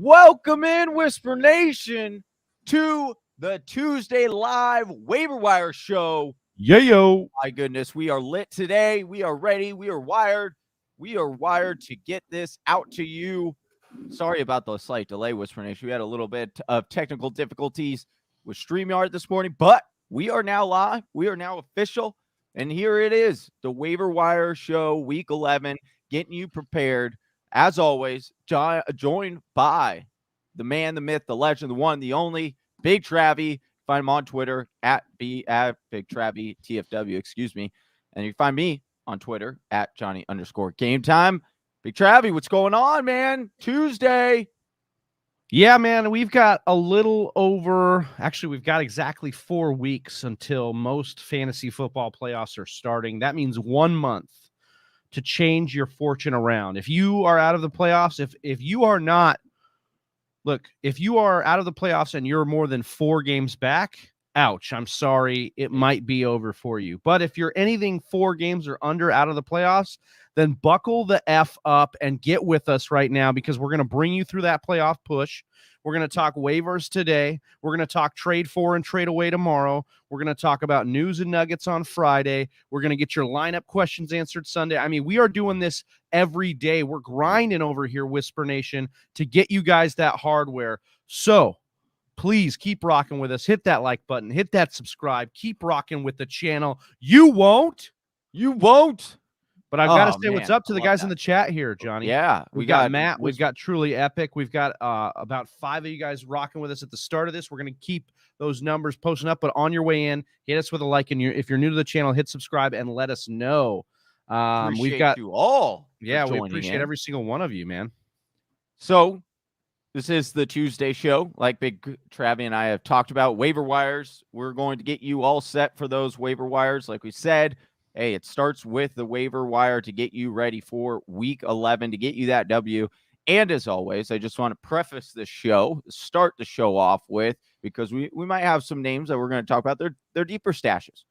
Welcome in, Whisper Nation, to the Tuesday Live Waiver Wire Show. Yo. My goodness, we are lit today. We are ready. We are wired. We are wired to get this out to you. Sorry about the slight delay, Whisper Nation. We had a little bit of technical difficulties with StreamYard this morning, but we are now live. We are now official. And here it is, the Waiver Wire Show, Week 11, getting you prepared. As always, joined by the man, the myth, the legend, the one, the only, Big Travie. Find him on Twitter at Big Travie TFW, excuse me. And you can find me on Twitter at Johnny_Game Time. Big Travie, what's going on, man? Tuesday. Yeah, man, we've got we've got exactly 4 weeks until most fantasy football playoffs are starting. That means 1 month to change your fortune around. If you are out of the playoffs, if you are out of the playoffs and you're more than 4 games back, ouch, I'm sorry, it might be over for you. But if you're anything 4 games or under out of the playoffs, then buckle the F up and get with us right now, because we're going to bring you through that playoff push. We're going to talk waivers today. We're going to talk trade for and trade away tomorrow. We're going to talk about news and nuggets on Friday. We're going to get your lineup questions answered Sunday. I mean, we are doing this every day. We're grinding over here, Whisper Nation, to get you guys that hardware. So please keep rocking with us. Hit that like button. Hit that subscribe. Keep rocking with the channel. You won't. But I've got to say what's up to the guys in the chat here, Johnny. Yeah. We got Matt. We've got Truly Epic. We've got about 5 of you guys rocking with us at the start of this. We're going to keep those numbers posting up, but on your way in, hit us with a like. And if you're new to the channel, hit subscribe and let us know. We've got you all. Yeah, we appreciate every single one of you, man. So this is the Tuesday show. Like Big Travie and I have talked about, waiver wires. We're going to get you all set for those waiver wires. Like we said, hey, it starts with the waiver wire to get you ready for Week 11, to get you that W. And as always, I just want to preface this show, start the show off with, because we might have some names that we're going to talk about. They're deeper stashes.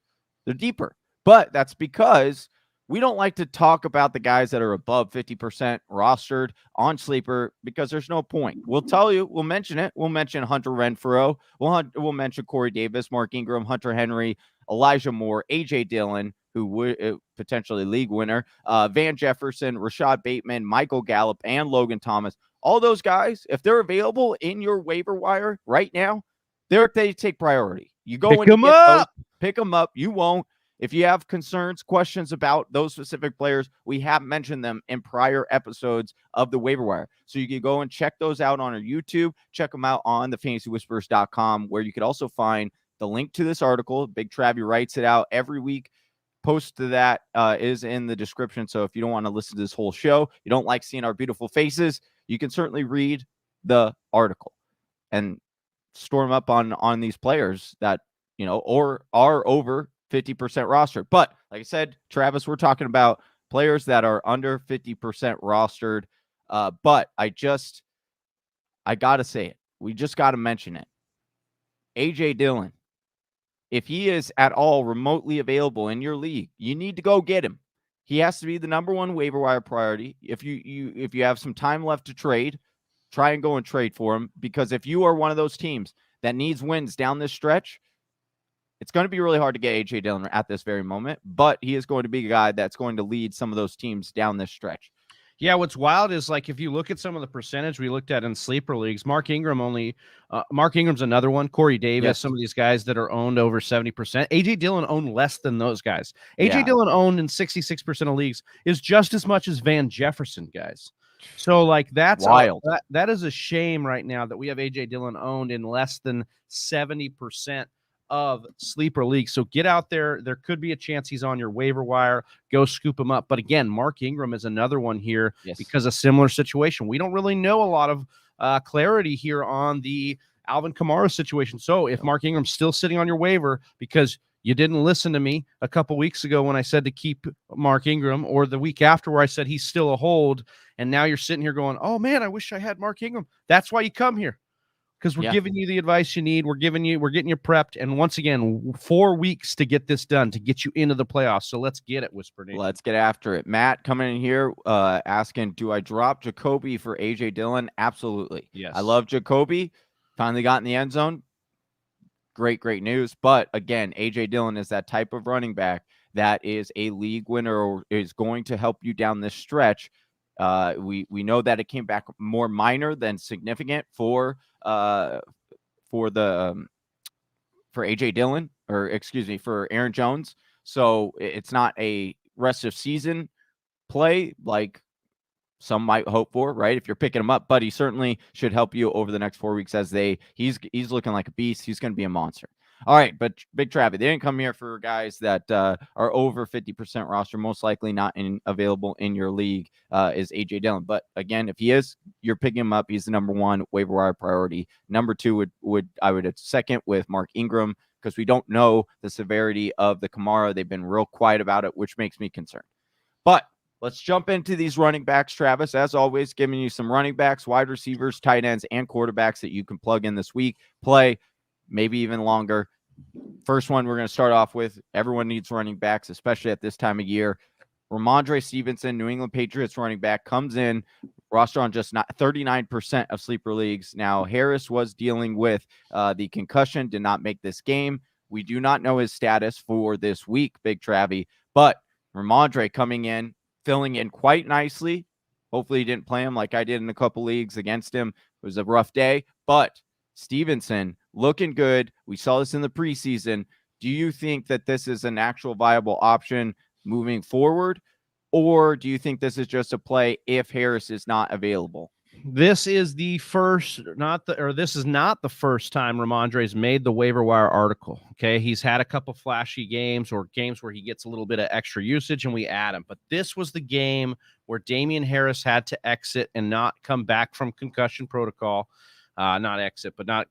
They're deeper. But that's because we don't like to talk about the guys that are above 50% rostered on Sleeper, because there's no point. We'll tell you, we'll mention it. We'll mention Hunter Renfrow. We'll mention Corey Davis, Mark Ingram, Hunter Henry, Elijah Moore, A.J. Dillon, who would potentially league winner, Van Jefferson, Rashad Bateman, Michael Gallup, and Logan Thomas. All those guys, if they're available in your waiver wire right now, they take priority. You go pick them up. Pick them up. You won't. If you have concerns, questions about those specific players, we have mentioned them in prior episodes of the waiver wire. So you can go and check those out on our YouTube. Check them out on thefantasywhispers.com, where you could also find the link to this article. Big Travie writes it out every week. Post to that is in the description. So if you don't want to listen to this whole show, you don't like seeing our beautiful faces, you can certainly read the article and storm up on these players that, or are over 50% roster. But like I said, Travis, we're talking about players that are under 50% rostered. But I got to say it. We just got to mention it. A.J. Dillon. If he is at all remotely available in your league, you need to go get him. He has to be the number one waiver wire priority. If you have some time left to trade, try and go and trade for him, because if you are one of those teams that needs wins down this stretch, it's going to be really hard to get A.J. Dillon at this very moment, but he is going to be a guy that's going to lead some of those teams down this stretch. Yeah, what's wild is, like, if you look at some of the percentage we looked at in sleeper leagues, Mark Ingram's another one. Corey Davis, yes. Some of these guys that are owned over 70%. A.J. Dillon owned less than those guys. A.J. Dillon owned in 66% of leagues is just as much as Van Jefferson, guys. So, like, that's wild. That is a shame right now that we have A.J. Dillon owned in less than 70% of sleeper leagues. So get out there. There could be a chance he's on your waiver wire. Go scoop him up. But again, Mark Ingram is another one here, yes, because of similar situation. We don't really know a lot of clarity here on the Alvin Kamara situation. So if Mark Ingram's still sitting on your waiver because you didn't listen to me a couple weeks ago when I said to keep Mark Ingram, or the week after where I said he's still a hold, and now you're sitting here going, oh man, I wish I had Mark Ingram. That's why you come here. because we're Yeah. giving you the advice you need. We're getting you prepped. And once again, 4 weeks to get this done, to get you into the playoffs. So let's get it, Whisper Nation. Let's get after it. Matt coming in here asking, do I drop Jacoby for AJ Dillon? Absolutely. Yes. I love Jacoby. Finally got in the end zone. Great news. But again, AJ Dillon is that type of running back that is a league winner or is going to help you down this stretch. We know that it came back more minor than significant for AJ Dillon, or excuse me, for Aaron Jones. So it's not a rest of season play like some might hope for, right? If you're picking him up, but he certainly should help you over the next 4 weeks as he's looking like a beast. He's going to be a monster. All right, but Big Travis, they didn't come here for guys that are over 50% roster, most likely not available in your league, is AJ Dillon. But again, if he is, you're picking him up. He's the number one waiver wire priority. Number two I would second with Mark Ingram, because we don't know the severity of the Kamara. They've been real quiet about it, which makes me concerned. But let's jump into these running backs, Travis. As always, giving you some running backs, wide receivers, tight ends, and quarterbacks that you can plug in this week, play, maybe even longer. First one we're going to start off with, everyone needs running backs, especially at this time of year. Rhamondre Stevenson, New England Patriots running back, comes in, roster on just 39% of sleeper leagues. Now, Harris was dealing with the concussion, did not make this game. We do not know his status for this week, Big Travie, but Rhamondre coming in, filling in quite nicely. Hopefully he didn't play him like I did in a couple leagues against him. It was a rough day, but Stevenson looking good. We saw this in the preseason. Do you think that this is an actual viable option moving forward, or do you think this is just a play if Harris is not available? This is the first, this is not the first time Rhamondre's made the waiver wire article. Okay. He's had a couple flashy games or games where he gets a little bit of extra usage and we add him. But this was the game where Damian Harris had to exit and not come back from concussion protocol. Not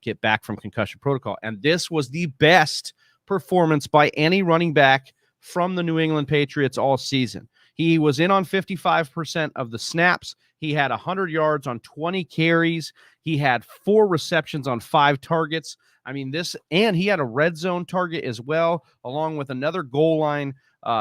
get back from concussion protocol. And this was the best performance by any running back from the New England Patriots all season. He was in on 55% of the snaps. He had 100 yards on 20 carries. He had 4 receptions on 5 targets. I mean, and he had a red zone target as well, along with another goal line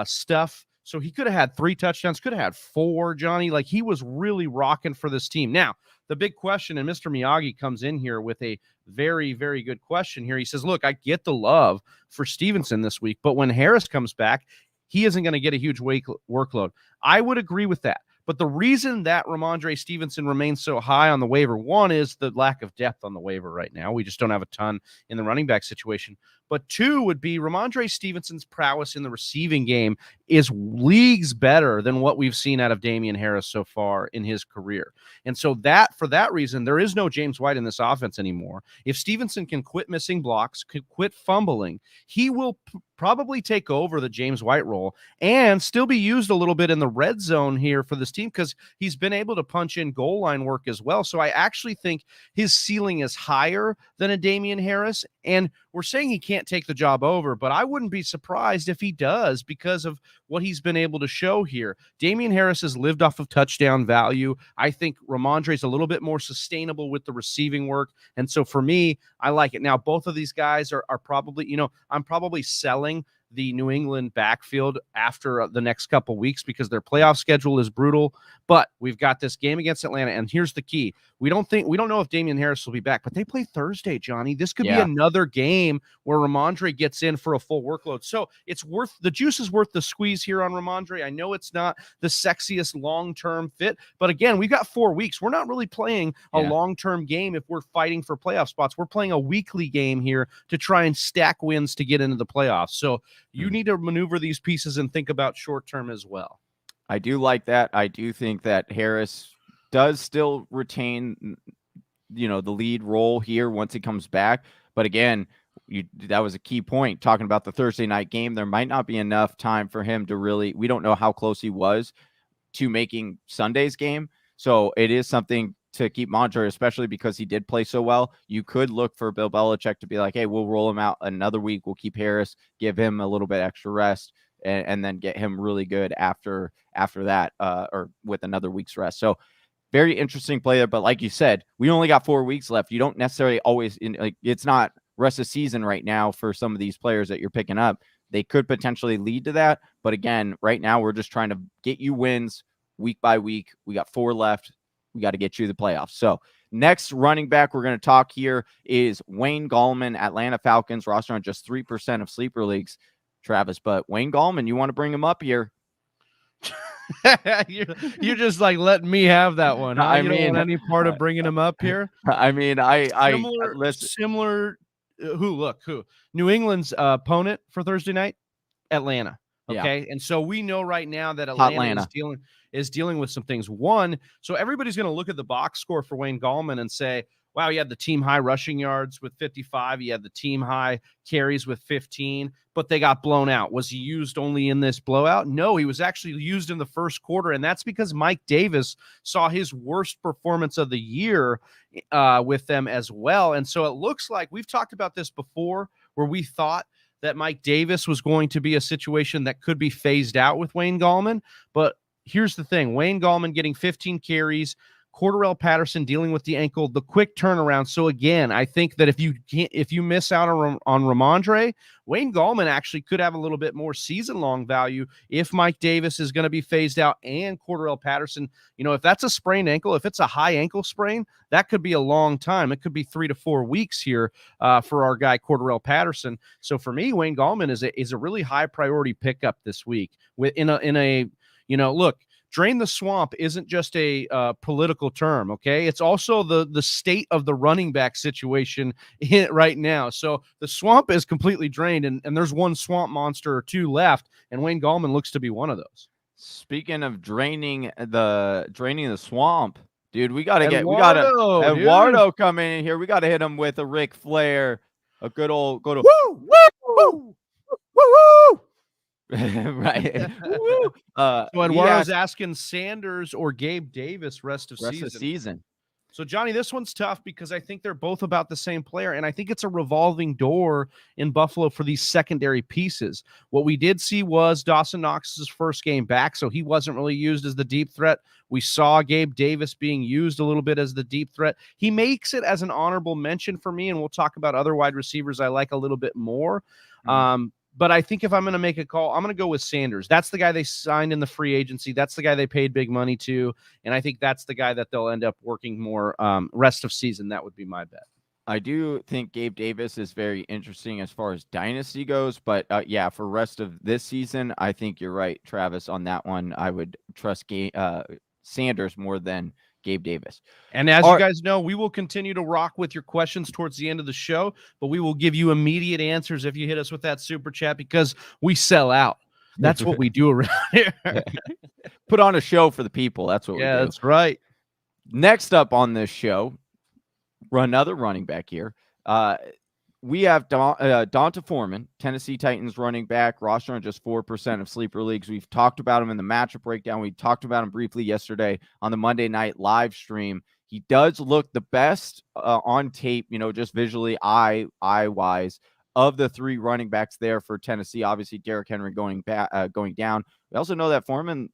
stuff. So he could have had 3 touchdowns, could have had 4, Johnny. Like, he was really rocking for this team. Now, the big question, and Mr. Miyagi comes in here with a very, very good question here. He says, look, I get the love for Stevenson this week, but when Harris comes back, he isn't going to get a huge workload. I would agree with that. But the reason that Rhamondre Stevenson remains so high on the waiver, one is the lack of depth on the waiver right now. We just don't have a ton in the running back situation. But 2 would be Rhamondre Stevenson's prowess in the receiving game is leagues better than what we've seen out of Damian Harris so far in his career. And so for that reason, there is no James White in this offense anymore. If Stevenson can quit missing blocks, can quit fumbling, he will probably take over the James White role and still be used a little bit in the red zone here for this team because he's been able to punch in goal line work as well. So I actually think his ceiling is higher than a Damian Harris. And we're saying he can't take the job over, but I wouldn't be surprised if he does because of what he's been able to show here. Damian Harris has lived off of touchdown value. I think Rhamondre's a little bit more sustainable with the receiving work. And so for me, I like it. Now, both of these guys are probably, I'm probably selling the New England backfield after the next couple weeks because their playoff schedule is brutal. But we've got this game against Atlanta, and here's the key: we don't know if Damian Harris will be back, but they play Thursday, Johnny. This could be another game where Rhamondre gets in for a full workload. So the juice is worth the squeeze here on Rhamondre. I know it's not the sexiest long-term fit, but again, we've got 4 weeks. We're not really playing a long-term game if we're fighting for playoff spots. We're playing a weekly game here to try and stack wins to get into the playoffs. So you need to maneuver these pieces and think about short-term as well. I do like that. I do think that Harris does still retain, the lead role here once he comes back. But again, that was a key point talking about the Thursday night game. There might not be enough time for him to we don't know how close he was to making Sunday's game. So it is something to keep monitoring, especially because he did play so well. You could look for Bill Belichick to be like, hey, we'll roll him out another week. We'll keep Harris, give him a little bit extra rest, and then get him really good after that, or with another week's rest. So very interesting player. But like you said, we only got 4 weeks left. You don't necessarily always it's not rest of season right now for some of these players that you're picking up. They could potentially lead to that. But again, right now we're just trying to get you wins week by week. We got 4 left. We got to get you the playoffs. So next running back we're going to talk here is Wayne Gallman, Atlanta Falcons, roster on just 3% of sleeper leagues, Travis. But Wayne Gallman, you want to bring him up here? you're just like letting me have that one, huh? You don't want any part of bringing him up here? I mean, similar. Who? New England's opponent for Thursday night? Atlanta. Okay. Yeah. And so we know right now that Atlanta is dealing with some things. One, so everybody's going to look at the box score for Wayne Gallman and say, wow, he had the team high rushing yards with 55. He had the team high carries with 15, but they got blown out. Was he used only in this blowout? No, he was actually used in the first quarter, and that's because Mike Davis saw his worst performance of the year with them as well. And so it looks like we've talked about this before where we thought that Mike Davis was going to be a situation that could be phased out with Wayne Gallman. But here's the thing. Wayne Gallman getting 15 carries, Cordarrelle Patterson dealing with the ankle, the quick turnaround. So again, I think that if you miss out on Rhamondre, Wayne Gallman actually could have a little bit more season-long value if Mike Davis is going to be phased out and Cordarrelle Patterson. If that's a sprained ankle, if it's a high ankle sprain, that could be a long time. It could be 3 to 4 weeks here for our guy Cordarrelle Patterson. So for me, Wayne Gallman is a really high priority pickup this week. Look. Drain the swamp isn't just a political term, okay? It's also the state of the running back situation right now. So the swamp is completely drained, and there's one swamp monster or two left, and Wayne Gallman looks to be one of those. Speaking of draining the swamp, dude, we got Eduardo coming in here. We got to hit him with a Ric Flair, a good old woo, woo, woo, woo, woo. Right. So Eduardo's asking Sanders or Gabe Davis rest of season. So Johnny, this one's tough because I think they're both about the same player, and I think it's a revolving door in Buffalo for these secondary pieces. What we did see was Dawson Knox's first game back, so he wasn't really used as the deep threat. We saw Gabe Davis being used a little bit as the deep threat. He makes it as an honorable mention for me, and we'll talk about other wide receivers I like a little bit more. But I think if I'm going to make a call, I'm going to go with Sanders. That's the guy they signed in the free agency. That's the guy they paid big money to. And I think that's the guy that they'll end up working more rest of season. That would be my bet. I do think Gabe Davis is very interesting as far as dynasty goes. But, for rest of this season, I think you're right, Travis, on that one. I would trust Sanders more than Gabe Davis. And as you guys know, we will continue to rock with your questions towards the end of the show, but we will give you immediate answers if you hit us with that super chat because we sell out. That's what we do around here. Put on a show for the people. That's what we do. Yeah, that's right. Next up on this show, another running back here. We have Donta Foreman, Tennessee Titans running back, roster on just 4% of sleeper leagues. We've talked about him in the matchup breakdown. We talked about him briefly yesterday on the Monday night live stream. He does look the best on tape, just visually, eye-wise, of the 3 running backs there for Tennessee. Obviously, Derrick Henry going down. We also know that Foreman,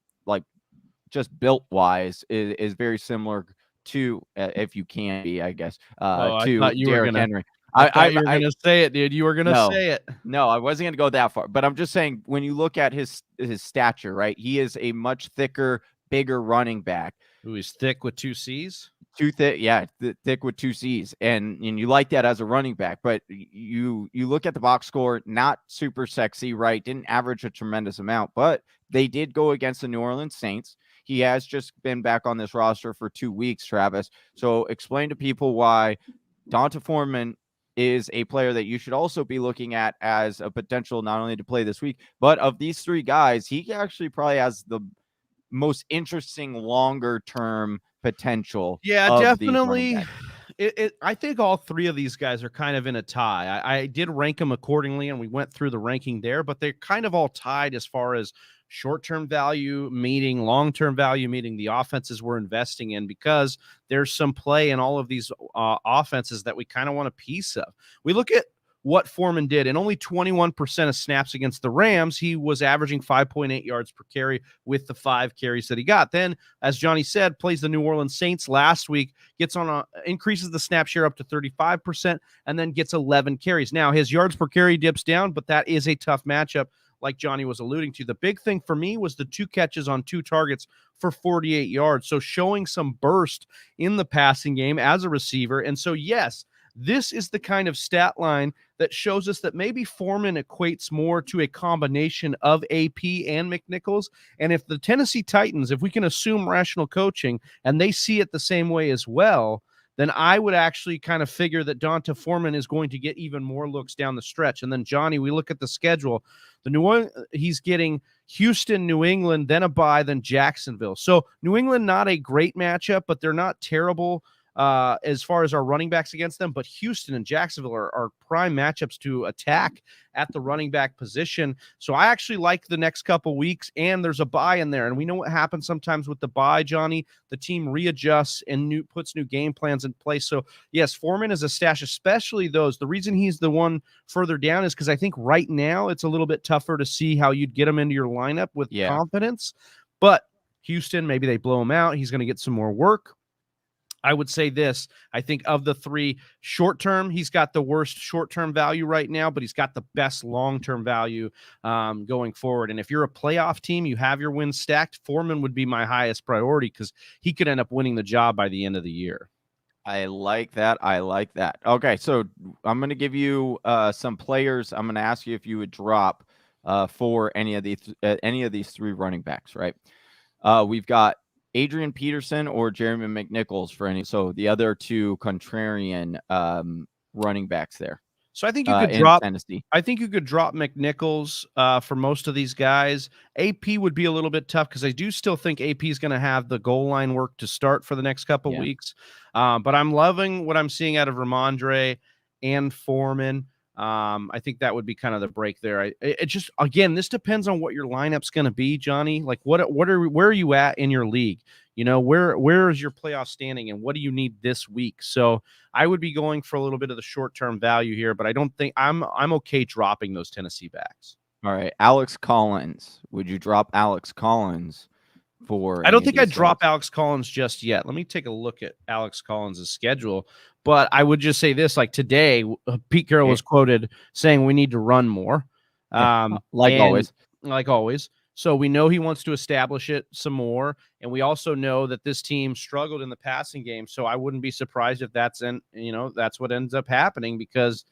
just built-wise, is very similar to, if you can be, I guess, to Derrick Henry. I thought you were going to say it, dude. You were going to say it. No, I wasn't going to go that far. But I'm just saying, when you look at his stature, right, he is a much thicker, bigger running back. Ooh, he's thick with 2 C's? Too thick, yeah, thick with 2 C's. And you like that as a running back. But you look at the box score, not super sexy, right? Didn't average a tremendous amount. But they did go against the New Orleans Saints. He has just been back on this roster for 2 weeks, Travis. So explain to people why Donta Foreman is a player that you should also be looking at as a potential not only to play this week, but of these 3 guys, he actually probably has the most interesting longer-term potential. Yeah, definitely. I think all 3 of these guys are kind of in a tie. I did rank them accordingly, and we went through the ranking there, but they're kind of all tied as far as short-term value meeting long-term value meeting the offenses we're investing in, because there's some play in all of these offenses that we kind of want a piece of. We look at what Foreman did. And only 21% of snaps against the Rams, he was averaging 5.8 yards per carry with the 5 carries that he got. Then, as Johnny said, plays the New Orleans Saints last week, increases the snap share up to 35%, and then gets 11 carries. Now, his yards per carry dips down, but that is a tough matchup, like Johnny was alluding to. The big thing for me was the 2 catches on 2 targets for 48 yards. So showing some burst in the passing game as a receiver. And so, yes, this is the kind of stat line that shows us that maybe Foreman equates more to a combination of AP and McNichols. And if the Tennessee Titans, if we can assume rational coaching, and they see it the same way as well, then I would actually kind of figure that D'Onta Foreman is going to get even more looks down the stretch. And then, Johnny, we look at the schedule. The New Orleans, he's getting Houston, New England, then a bye, then Jacksonville. So New England, not a great matchup, but they're not terrible as far as our running backs against them. But Houston and Jacksonville are prime matchups to attack at the running back position. So I actually like the next couple weeks, and there's a bye in there. And we know what happens sometimes with the bye, Johnny. The team readjusts and puts new game plans in place. So, yes, Foreman is a stash, especially those. The reason he's the one further down is because I think right now it's a little bit tougher to see how you'd get him into your lineup with confidence. But Houston, maybe they blow him out. He's going to get some more work. I would say this. I think of the 3 short-term, he's got the worst short-term value right now, but he's got the best long-term value going forward. And if you're a playoff team, you have your wins stacked, Foreman would be my highest priority because he could end up winning the job by the end of the year. I like that. Okay, so I'm going to give you some players. I'm going to ask you if you would drop for any of these 3 running backs, right? We've got Adrian Peterson or Jeremy McNichols for any. So the other 2 contrarian running backs there. So I think you could drop Tennessee. I think you could drop McNichols for most of these guys. AP would be a little bit tough because I do still think AP is going to have the goal line work to start for the next couple weeks. But I'm loving what I'm seeing out of Rhamondre and Foreman. I think that would be kind of the break there. It just, again, this depends on what your lineup's going to be, Johnny. Like where are you at in your league? You know, where is your playoff standing and what do you need this week? So I would be going for a little bit of the short-term value here, but I don't think I'm okay dropping those Tennessee backs. All right. Alex Collins. Would you drop Alex Collins for? I don't think I'd drop Alex Collins just yet. Let me take a look at Alex Collins' schedule. But I would just say this, like today, Pete Carroll was quoted saying we need to run more. Like always. So we know he wants to establish it some more. And we also know that this team struggled in the passing game. So I wouldn't be surprised if that's what ends up happening because,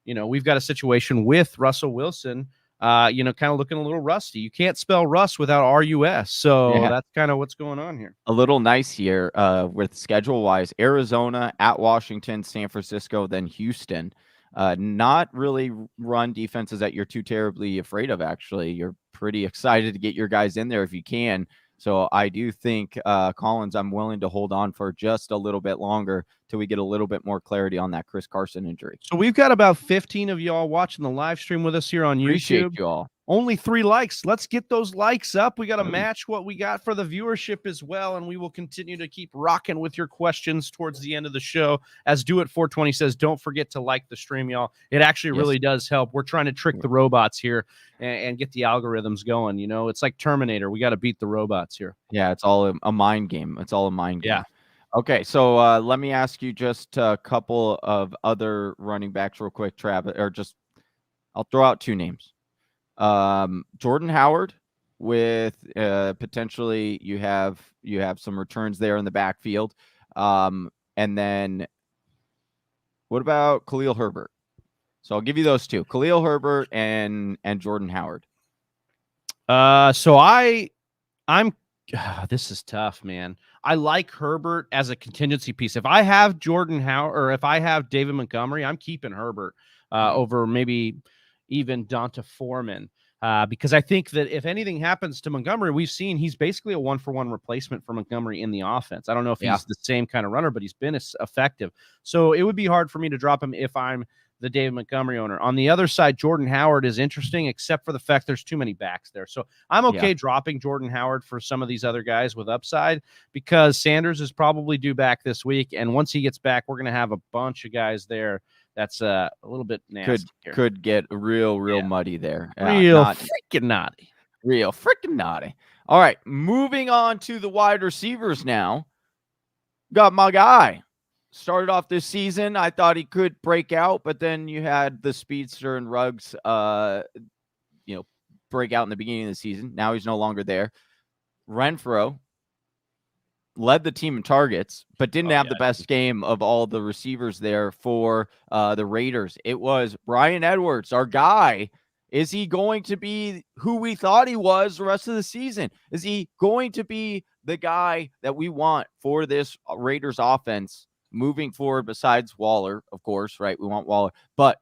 we've got a situation with Russell Wilson, kind of looking a little rusty. You can't spell Russ without R-U-S. So that's kind of what's going on here. A little nice here with schedule-wise. Arizona, at Washington, San Francisco, then Houston. Not really run defenses that you're too terribly afraid of, actually. You're pretty excited to get your guys in there if you can. So I do think Collins, I'm willing to hold on for just a little bit longer till we get a little bit more clarity on that Chris Carson injury. So we've got about 15 of y'all watching the live stream with us here on YouTube. Appreciate you all. Only 3 likes. Let's get those likes up. We got to match what we got for the viewership as well, and we will continue to keep rocking with your questions towards the end of the show. As Do It 420 says, don't forget to like the stream, y'all. It actually really does help. We're trying to trick the robots here and get the algorithms going. It's like Terminator. We got to beat the robots here. Yeah, it's all a mind game. It's all a mind game. Yeah. Okay, so let me ask you just a couple of other running backs real quick, Travis, I'll throw out 2 names. Jordan Howard with potentially you have some returns there in the backfield. And then what about Khalil Herbert? So I'll give you those 2, Khalil Herbert and Jordan Howard. This is tough, man. I like Herbert as a contingency piece. If I have Jordan Howard or if I have David Montgomery, I'm keeping Herbert over maybe even D'Onta Foreman. Because I think that if anything happens to Montgomery, we've seen he's basically a 1-for-1 replacement for Montgomery in the offense. I don't know if he's the same kind of runner, but he's been effective. So it would be hard for me to drop him if I'm the David Montgomery owner. On the other side, Jordan Howard is interesting, except for the fact there's too many backs there. So I'm okay dropping Jordan Howard for some of these other guys with upside because Sanders is probably due back this week. And once he gets back, we're going to have a bunch of guys there That's a little bit nasty. Could get real muddy there. Real freaking naughty. Real freaking naughty. All right, moving on to the wide receivers now. Got my guy. Started off this season, I thought he could break out, but then you had the speedster and Ruggs, break out in the beginning of the season. Now he's no longer there. Renfro led the team in targets, but didn't have the best game of all the receivers there for the Raiders. It was Bryan Edwards, our guy. Is he going to be who we thought he was the rest of the season? Is he going to be the guy that we want for this Raiders offense moving forward besides Waller, of course, right? We want Waller. But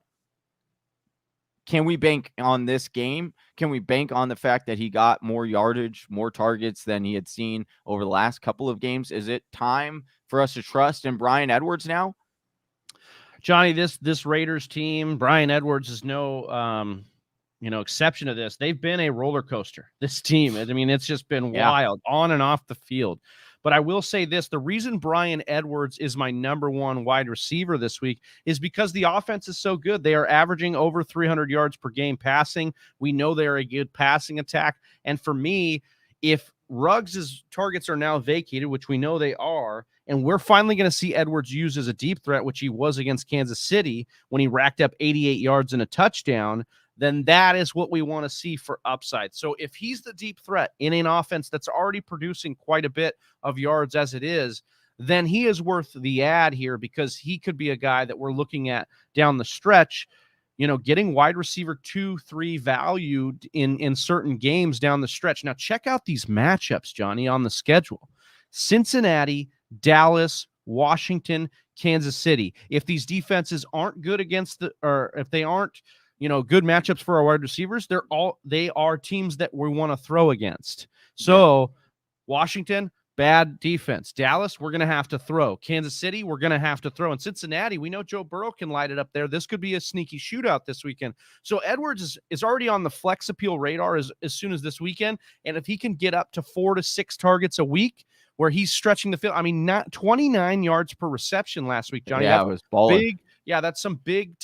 can we bank on this game? Can we bank on the fact that he got more yardage, more targets than he had seen over the last couple of games? Is it time for us to trust in Bryan Edwards now? Johnny, this Raiders team, Bryan Edwards is no exception to this. They've been a roller coaster, this team. I mean, it's just been wild on and off the field. But I will say this, the reason Bryan Edwards is my number one wide receiver this week is because the offense is so good. They are averaging over 300 yards per game passing. We know they're a good passing attack. And for me, if Ruggs' targets are now vacated, which we know they are, and we're finally going to see Edwards used as a deep threat, which he was against Kansas City when he racked up 88 yards and a touchdown, then that is what we want to see for upside. So if he's the deep threat in an offense that's already producing quite a bit of yards as it is, then he is worth the ad here because he could be a guy that we're looking at down the stretch, getting wide receiver 2-3 valued in certain games down the stretch. Now check out these matchups, Johnny, on the schedule. Cincinnati, Dallas, Washington, Kansas City. If these defenses aren't good or if they aren't good matchups for our wide receivers, they are teams that we want to throw against. So Washington, bad defense. Dallas, we're going to have to throw. Kansas City, we're going to have to throw. And Cincinnati, we know Joe Burrow can light it up there. This could be a sneaky shootout this weekend. So Edwards is already on the flex appeal radar as soon as this weekend. And if he can get up to 4 to 6 targets a week, where he's stretching the field. I mean, not 29 yards per reception last week, Johnny. Yeah, it was balling. That's some big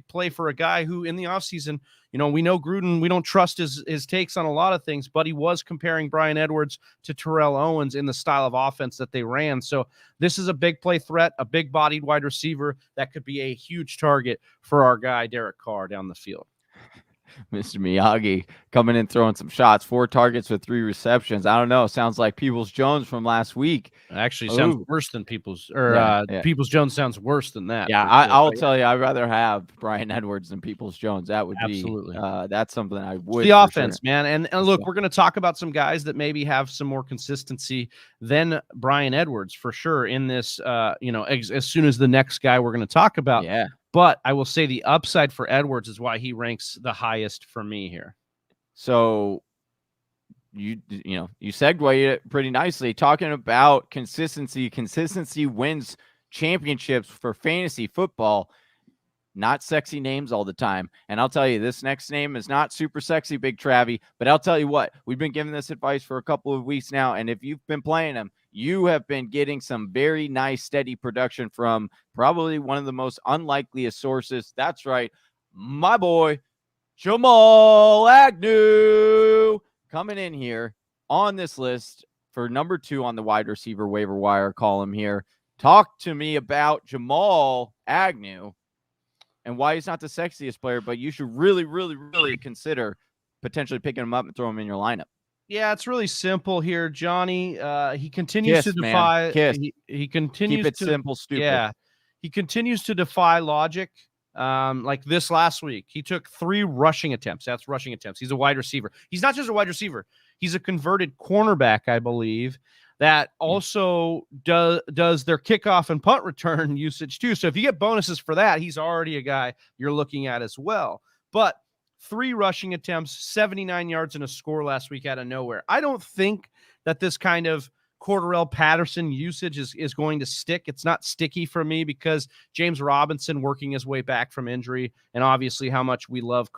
play for a guy who in the offseason, we know Gruden, we don't trust his takes on a lot of things, but he was comparing Bryan Edwards to Terrell Owens in the style of offense that they ran. So this is a big play threat, a big bodied wide receiver that could be a huge target for our guy, Derek Carr, down the field. Mr. Miyagi coming in, throwing some shots, 4 targets with 3 receptions. I don't know. Sounds like Peoples-Jones from last week. Actually sounds worse than Peoples-Jones sounds worse than that. Yeah, I'll tell you, I'd rather have Bryan Edwards than Peoples-Jones. That would absolutely be that's something I would. The offense, man. And look, we're going to talk about some guys that maybe have some more consistency than Bryan Edwards for sure in this, as soon as the next guy we're going to talk about. Yeah. But I will say the upside for Edwards is why he ranks the highest for me here. So you segued it pretty nicely talking about consistency. Consistency wins championships for fantasy football. Not sexy names all the time. And I'll tell you, this next name is not super sexy, Big Travie, but I'll tell you what, we've been giving this advice for a couple of weeks now. And if you've been playing him, you have been getting some very nice, steady production from probably one of the most unlikeliest sources. That's right. My boy, Jamal Agnew, coming in here on this list for number 2 on the wide receiver waiver wire column here. Talk to me about Jamal Agnew and why he's not the sexiest player, but you should really, really, really consider potentially picking him up and throw him in your lineup. Yeah, it's really simple here, Johnny. He continues to defy. He continues keep it to simple, stupid. Yeah, he continues to defy logic. Like this last week, he took 3 rushing attempts. That's rushing attempts. He's a wide receiver. He's not just a wide receiver. He's a converted cornerback, I believe, that also does their kickoff and punt return usage too. So if you get bonuses for that, he's already a guy you're looking at as well. But 3 rushing attempts, 79 yards and a score last week out of nowhere. I don't think that this kind of Cordarrelle Patterson usage is going to stick. It's not sticky for me because James Robinson working his way back from injury, and obviously how much we love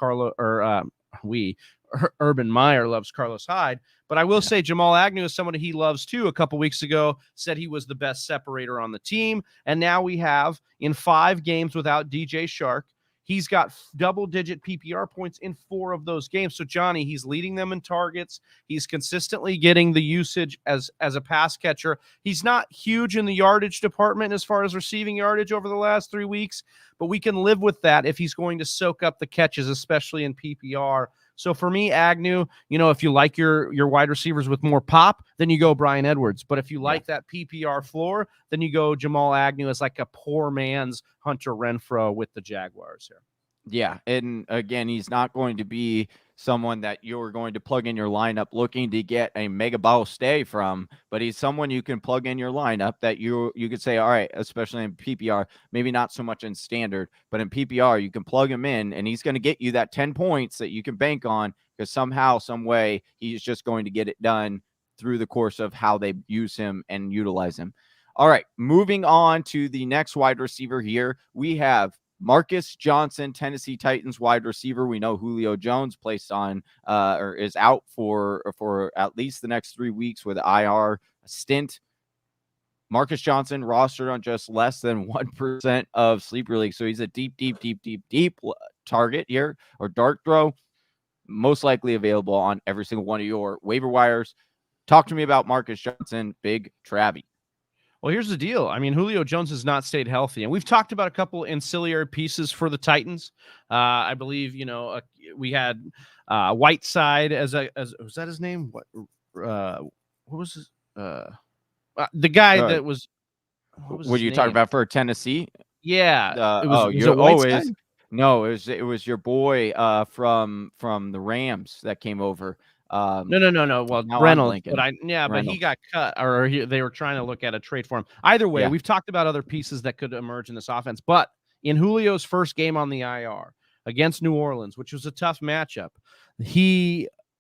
Urban Meyer loves Carlos Hyde. But I will say Jamal Agnew is someone he loves too. A couple weeks ago, said he was the best separator on the team. And now we have, in 5 games without DJ Shark, he's got double-digit PPR points in 4 of those games. So, Johnny, he's leading them in targets. He's consistently getting the usage as a pass catcher. He's not huge in the yardage department as far as receiving yardage over the last 3 weeks, but we can live with that if he's going to soak up the catches, especially in PPR. So for me, Agnew, if you like your wide receivers with more pop, then you go Bryan Edwards. But if you like that PPR floor, then you go Jamal Agnew as like a poor man's Hunter Renfrow with the Jaguars here. Yeah, and again, he's not going to be someone that you're going to plug in your lineup looking to get a mega ball stay from, but he's someone you can plug in your lineup that you could say, all right, especially in PPR, maybe not so much in standard, but in PPR, you can plug him in and he's going to get you that 10 points that you can bank on because somehow, some way, he's just going to get it done through the course of how they use him and utilize him. All right, moving on to the next wide receiver here, we have Marcus Johnson, Tennessee Titans wide receiver. We know Julio Jones placed on or is out for at least the next 3 weeks with IR stint. Marcus Johnson rostered on just less than 1% of sleeper league. So he's a deep target here, or dart throw, most likely available on every single one of your waiver wires. Talk to me about Marcus Johnson, Big Travie. Well, here's the deal. I mean, Julio Jones has not stayed healthy, and we've talked about a couple ancillary pieces for the Titans. I believe, we had Whiteside as was that his name? What was his, the guy that was? What are you talking about for Tennessee? Yeah. No, it was your boy from the Rams that came over. No. Well, Reynolds, but Reynolds. he got cut, or they were trying to look at a trade for him. Either way, we've talked about other pieces that could emerge in this offense. But in Julio's first game on the IR against New Orleans, which was a tough matchup,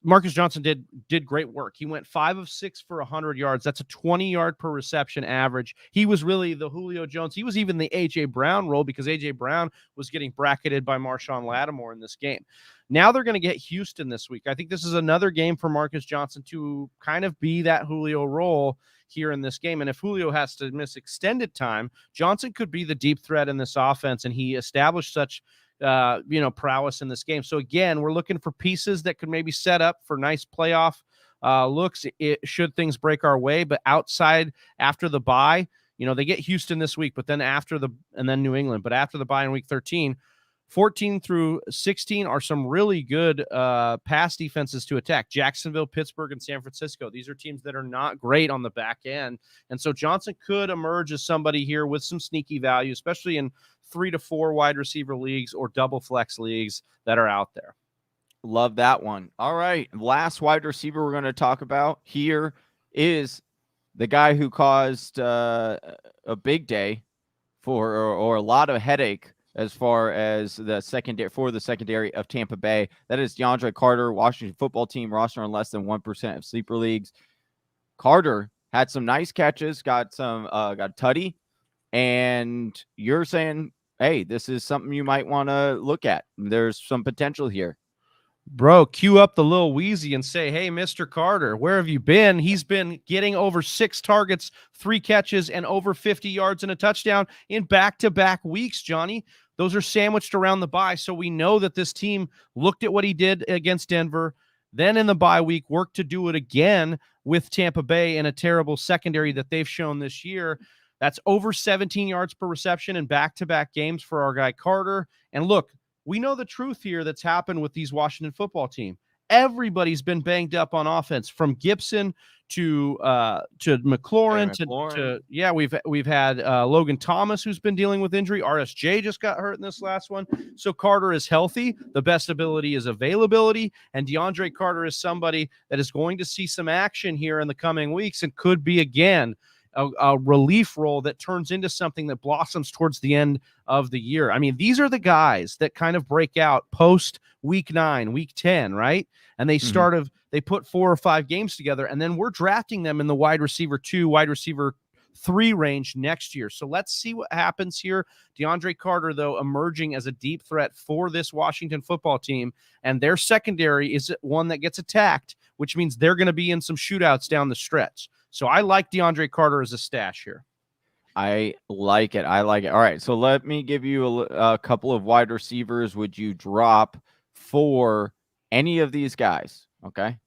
Marcus Johnson did great work. He went 5 of 6 for 100 yards. That's a 20-yard per reception average. He was really the Julio Jones. He was even the A.J. Brown role because A.J. Brown was getting bracketed by Marshawn Lattimore in this game. Now they're going to get Houston this week. I think this is another game for Marcus Johnson to kind of be that Julio role here in this game. And if Julio has to miss extended time, Johnson could be the deep threat in this offense, and he established such prowess in this game. So again, we're looking for pieces that could maybe set up for nice playoff looks should things break our way. But outside, after the bye, they get Houston this week, but then then New England. But after the bye in week 13, 14 through 16 are some really good pass defenses to attack. Jacksonville, Pittsburgh, and San Francisco. These are teams that are not great on the back end. And so Johnson could emerge as somebody here with some sneaky value, especially in 3 to 4 wide receiver leagues or double flex leagues that are out there. Love that one. All right. Last wide receiver we're going to talk about here is the guy who caused a big day or a lot of headache as far as the secondary of Tampa Bay. That is DeAndre Carter, Washington football team, roster on less than 1% of sleeper leagues. Carter had some nice catches, got tutty, and you're saying, hey, this is something you might want to look at. There's some potential here. Bro, cue up the Lil Weezy and say, hey, Mr. Carter, where have you been? He's been getting over 6 targets, 3 catches, and over 50 yards and a touchdown in back-to-back weeks, Johnny. Those are sandwiched around the bye, so we know that this team looked at what he did against Denver, then in the bye week worked to do it again with Tampa Bay in a terrible secondary that they've shown this year. That's over 17 yards per reception in back-to-back games for our guy Carter. And look, we know the truth here that's happened with these Washington football team. Everybody's been banged up on offense, from Gibson to McLaurin to we've had Logan Thomas, who's been dealing with injury. RSJ just got hurt in this last one. So Carter is healthy. The best ability is availability, and DeAndre Carter is somebody that is going to see some action here in the coming weeks and could be again a relief role that turns into something that blossoms towards the end of the year. I mean, these are the guys that kind of break out post week 9, week 10, right? And they they put 4 or 5 games together, and then we're drafting them in the wide receiver 2, wide receiver 3 range next year. So let's see what happens here. DeAndre Carter, though, emerging as a deep threat for this Washington football team, and their secondary is one that gets attacked, which means they're going to be in some shootouts down the stretch. So I like DeAndre Carter as a stash here. I like it. All right, so let me give you a couple of wide receivers. Would you drop for any of these guys? Okay,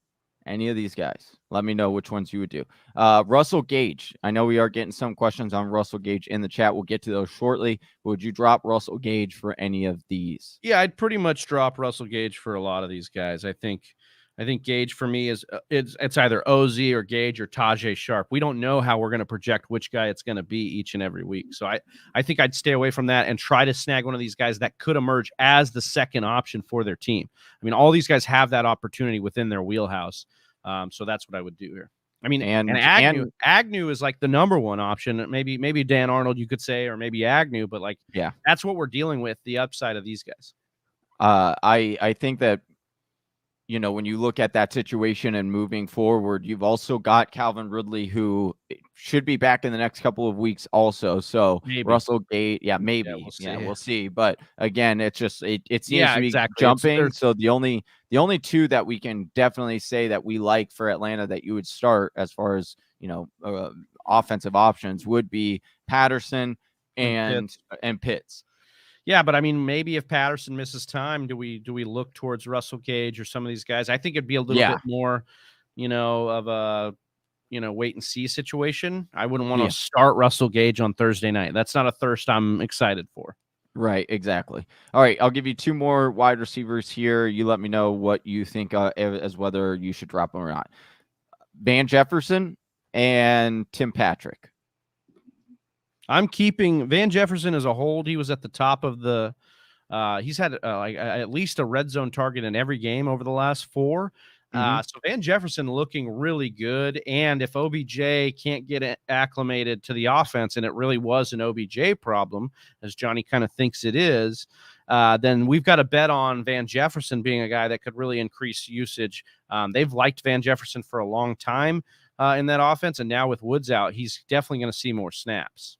any of these guys. Let me know which ones you would do. Russell Gage. I know we are getting some questions on Russell Gage in the chat. We'll get to those shortly. Would you drop Russell Gage for any of these? Yeah, I'd pretty much drop Russell Gage for a lot of these guys. I think Gage for me is it's either OZ or Gage or Tajay Sharp. We don't know how we're going to project which guy it's going to be each and every week. So I think I'd stay away from that and try to snag one of these guys that could emerge as the second option for their team. I mean, all these guys have that opportunity within their wheelhouse. So that's what I would do here. I mean, and Agnew is like the number one option. Maybe Dan Arnold, you could say, or maybe Agnew, but like, yeah, that's what we're dealing with, the upside of these guys. I think that, you know, when you look at that situation and moving forward, you've also got Calvin Ridley, who should be back in the next couple of weeks also. So maybe. Russell Gage, maybe. We'll see. But again, it's just it seems to be jumping. So the only two that we can definitely say that we like for Atlanta that you would start as far as, you know, offensive options would be Patterson and Pitts. Yeah, but I mean, maybe if Patterson misses time, do we look towards Russell Gage or some of these guys? I think it'd be a little bit more, you know, of a, you know, wait and see situation. I wouldn't want to start Russell Gage on Thursday night. That's not a thirst I'm excited for. Right, exactly. All right, I'll give you 2 more wide receivers here. You let me know what you think as whether you should drop them or not. Van Jefferson and Tim Patrick. I'm keeping Van Jefferson as a hold. He was at the top of the he's had at least a red zone target in every game over the last 4. So Van Jefferson looking really good. And if OBJ can't get acclimated to the offense, and it really was an OBJ problem, as Johnny kind of thinks it is, then we've got to bet on Van Jefferson being a guy that could really increase usage. They've liked Van Jefferson for a long time in that offense. And now with Woods out, he's definitely going to see more snaps.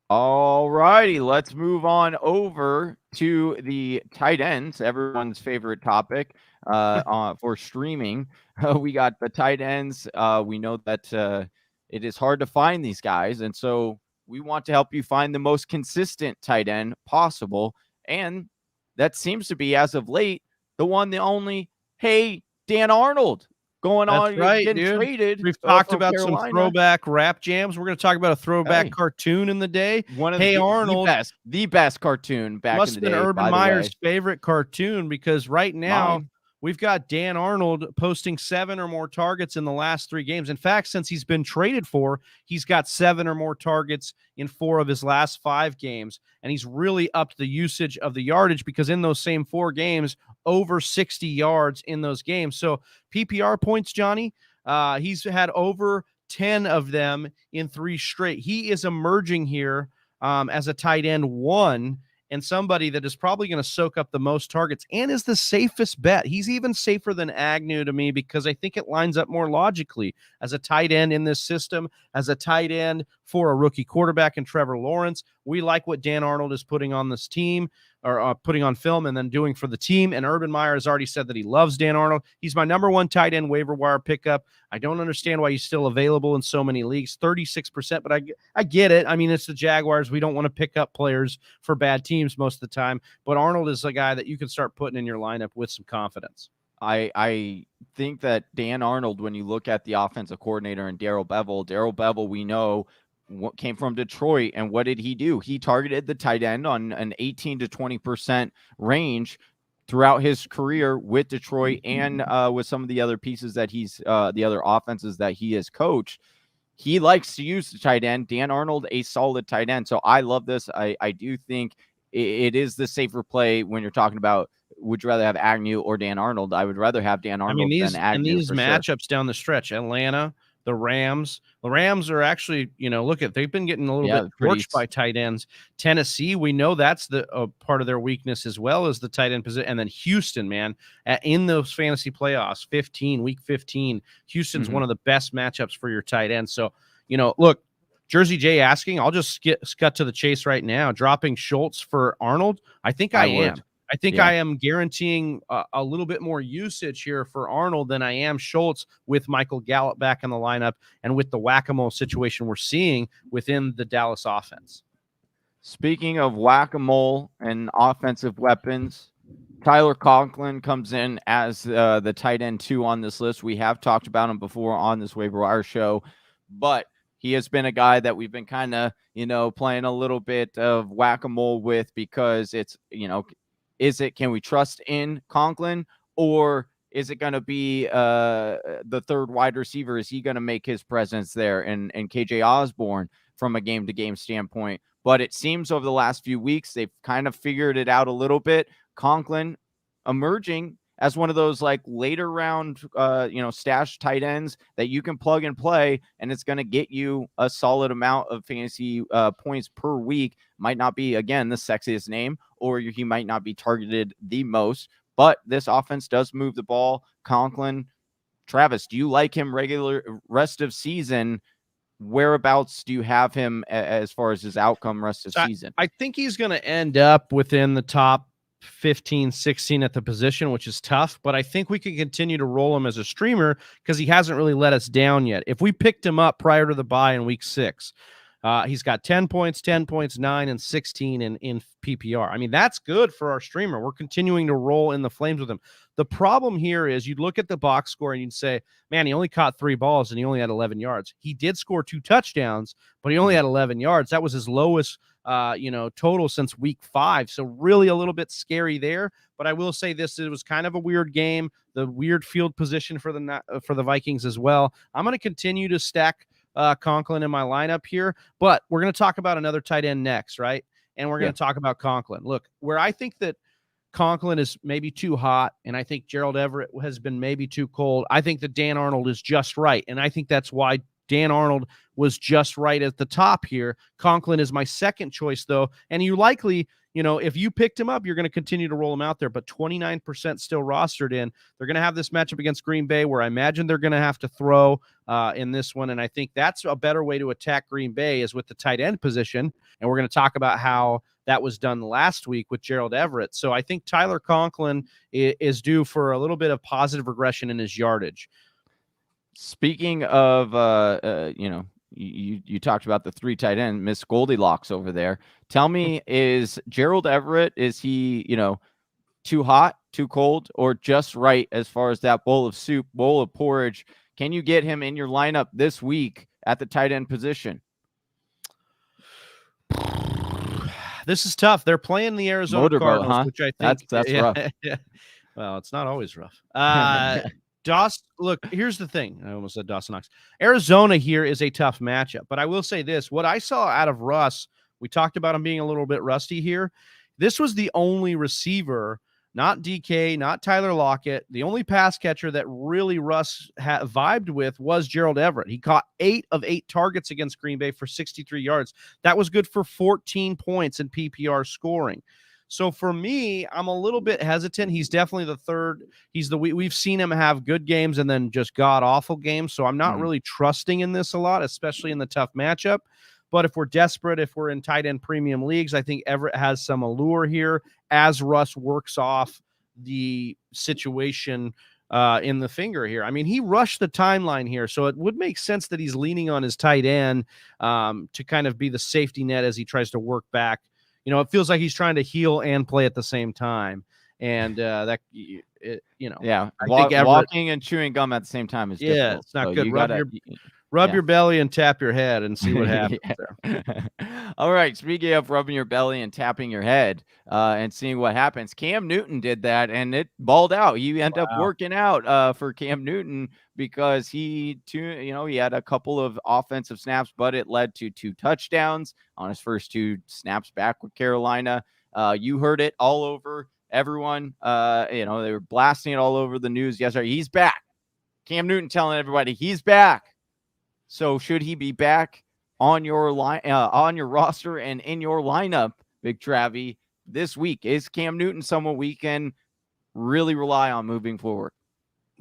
All righty, let's move on over to the tight ends, everyone's favorite topic for streaming. We got the tight ends. We know that it is hard to find these guys, and so we want to help you find the most consistent tight end possible, and that seems to be, as of late, the one, the only, hey, Dan Arnold. Going on, right, getting dude. traded. We've talked about some throwback rap jams. We're going to talk about a throwback cartoon in the day. One of Arnold, the best cartoon back must in the day. Must have been Urban Meyer's favorite cartoon, because right now we've got Dan Arnold posting 7 or more targets in the last 3 games. In fact, since he's been traded for, he's got 7 or more targets in 4 of his last 5 games. And he's really upped the usage of the yardage, because in those same 4 games, over 60 yards in those games. So PPR points, Johnny, he's had over 10 of them in 3 straight. He is emerging here as a tight end 1, and somebody that is probably going to soak up the most targets and is the safest bet. He's even safer than Agnew to me, because I think it lines up more logically as a tight end in this system, as a tight end for a rookie quarterback in Trevor Lawrence. We like what Dan Arnold is putting on this team, or putting on film and then doing for the team. And Urban Meyer has already said that he loves Dan Arnold. He's my number 1 tight end waiver wire pickup. I don't understand why he's still available in so many leagues, 36%, but I get it. I mean, it's the Jaguars. We don't want to pick up players for bad teams most of the time, but Arnold is a guy that you can start putting in your lineup with some confidence. I think that Dan Arnold, when you look at the offensive coordinator and Darrell Bevell, we know what came from Detroit, and what did he do? He targeted the tight end on an 18 to 20% range throughout his career with Detroit, and with some of the other pieces that he's the other offenses that he has coached. He likes to use the tight end. Dan Arnold, a solid tight end. So I love this. I do think it is the safer play when you're talking about, would you rather have Agnew or Dan Arnold? I would rather have Dan Arnold than Agnew. And these matchups down the stretch, Atlanta, the Rams are actually, they've been getting a little bit torched by tight ends. Tennessee, we know that's the part of their weakness as well as the tight end position. And then Houston, man, in those fantasy playoffs, week 15, Houston's one of the best matchups for your tight end. So, look, Jersey J asking, I'll just cut to the chase right now. Dropping Schultz for Arnold. I think I am. would. I think Yeah. I am guaranteeing a little bit more usage here for Arnold than I am Schultz, with Michael Gallup back in the lineup and with the whack-a-mole situation we're seeing within the Dallas offense. Speaking of whack-a-mole and offensive weapons, Tyler Conklin comes in as the tight end 2 on this list. We have talked about him before on this waiver wire show, but he has been a guy that we've been kind of, playing a little bit of whack-a-mole with, because it's, can we trust in Conklin, or is it going to be the third wide receiver? Is he going to make his presence there? And KJ Osborne from a game-to-game standpoint. But it seems over the last few weeks, they've kind of figured it out a little bit. Conklin emerging as one of those like later round, stash tight ends that you can plug and play, and it's going to get you a solid amount of fantasy points per week. Might not be, again, the sexiest name, or he might not be targeted the most, but this offense does move the ball. Conklin, Travis, do you like him regular rest of season? Whereabouts do you have him as far as his outcome rest of season? I think he's going to end up within the top 15, 16 at the position, which is tough, but I think we can continue to roll him as a streamer because he hasn't really let us down yet. If we picked him up prior to the bye in week 6, he's got 10 points, 9, and 16 in PPR. I mean, that's good for our streamer. We're continuing to roll in the flames with him. The problem here is you'd look at the box score and you'd say, man, he only caught 3 balls and he only had 11 yards. He did score 2 touchdowns, but he only had 11 yards. That was his lowest total since week 5. So really a little bit scary there. But I will say this, it was kind of a weird game, the weird field position for the Vikings as well. I'm going to continue to stack Conklin in my lineup here, but we're going to talk about another tight end next, right? And we're going to talk about Conklin. Look, where I think that Conklin is maybe too hot, and I think Gerald Everett has been maybe too cold. I think that Dan Arnold is just right, and I think that's why Dan Arnold was just right at the top here. Conklin is my second choice, though, and you likely, if you picked him up, you're going to continue to roll him out there, but 29% still rostered in. They're going to have this matchup against Green Bay where I imagine they're going to have to throw in this one, and I think that's a better way to attack Green Bay is with the tight end position, and we're going to talk about how that was done last week with Gerald Everett. So I think Tyler Conklin is due for a little bit of positive regression in his yardage. Speaking of, you talked about the 3 tight end, Miss Goldilocks over there. Tell me, is Gerald Everett, is he, too hot, too cold, or just right as far as that bowl of soup, bowl of porridge? Can you get him in your lineup this week at the tight end position? This is tough. They're playing the Arizona Cardinals, which I think that's rough. Yeah. Well, it's not always rough. Look, here's the thing. I almost said Dawson Knox. Arizona here is a tough matchup, but I will say this. What I saw out of Russ, we talked about him being a little bit rusty here. This was the only receiver, not DK, not Tyler Lockett. The only pass catcher that really Russ vibed with was Gerald Everett. He caught 8 of 8 targets against Green Bay for 63 yards. That was good for 14 points in PPR scoring. So for me, I'm a little bit hesitant. He's definitely the third. We've seen him have good games and then just god-awful games. So I'm not really trusting in this a lot, especially in the tough matchup. But if we're desperate, if we're in tight end premium leagues, I think Everett has some allure here as Russ works off the situation in the finger here. I mean, he rushed the timeline here, so it would make sense that he's leaning on his tight end to kind of be the safety net as he tries to work back. It feels like he's trying to heal and play at the same time. And I think Everett, walking and chewing gum at the same time is difficult. It's not good. Rub your belly and tap your head and see what happens there. All right. Speaking of rubbing your belly and tapping your head and seeing what happens, Cam Newton did that and it balled out. He ended up working out for Cam Newton because he had a couple of offensive snaps, but it led to 2 touchdowns on his first 2 snaps back with Carolina. You heard it all over everyone. They were blasting it all over the news yesterday. He's back. Cam Newton telling everybody he's back. So should he be back on your on your roster and in your lineup, Big Travie, this week? Is Cam Newton someone we can really rely on moving forward?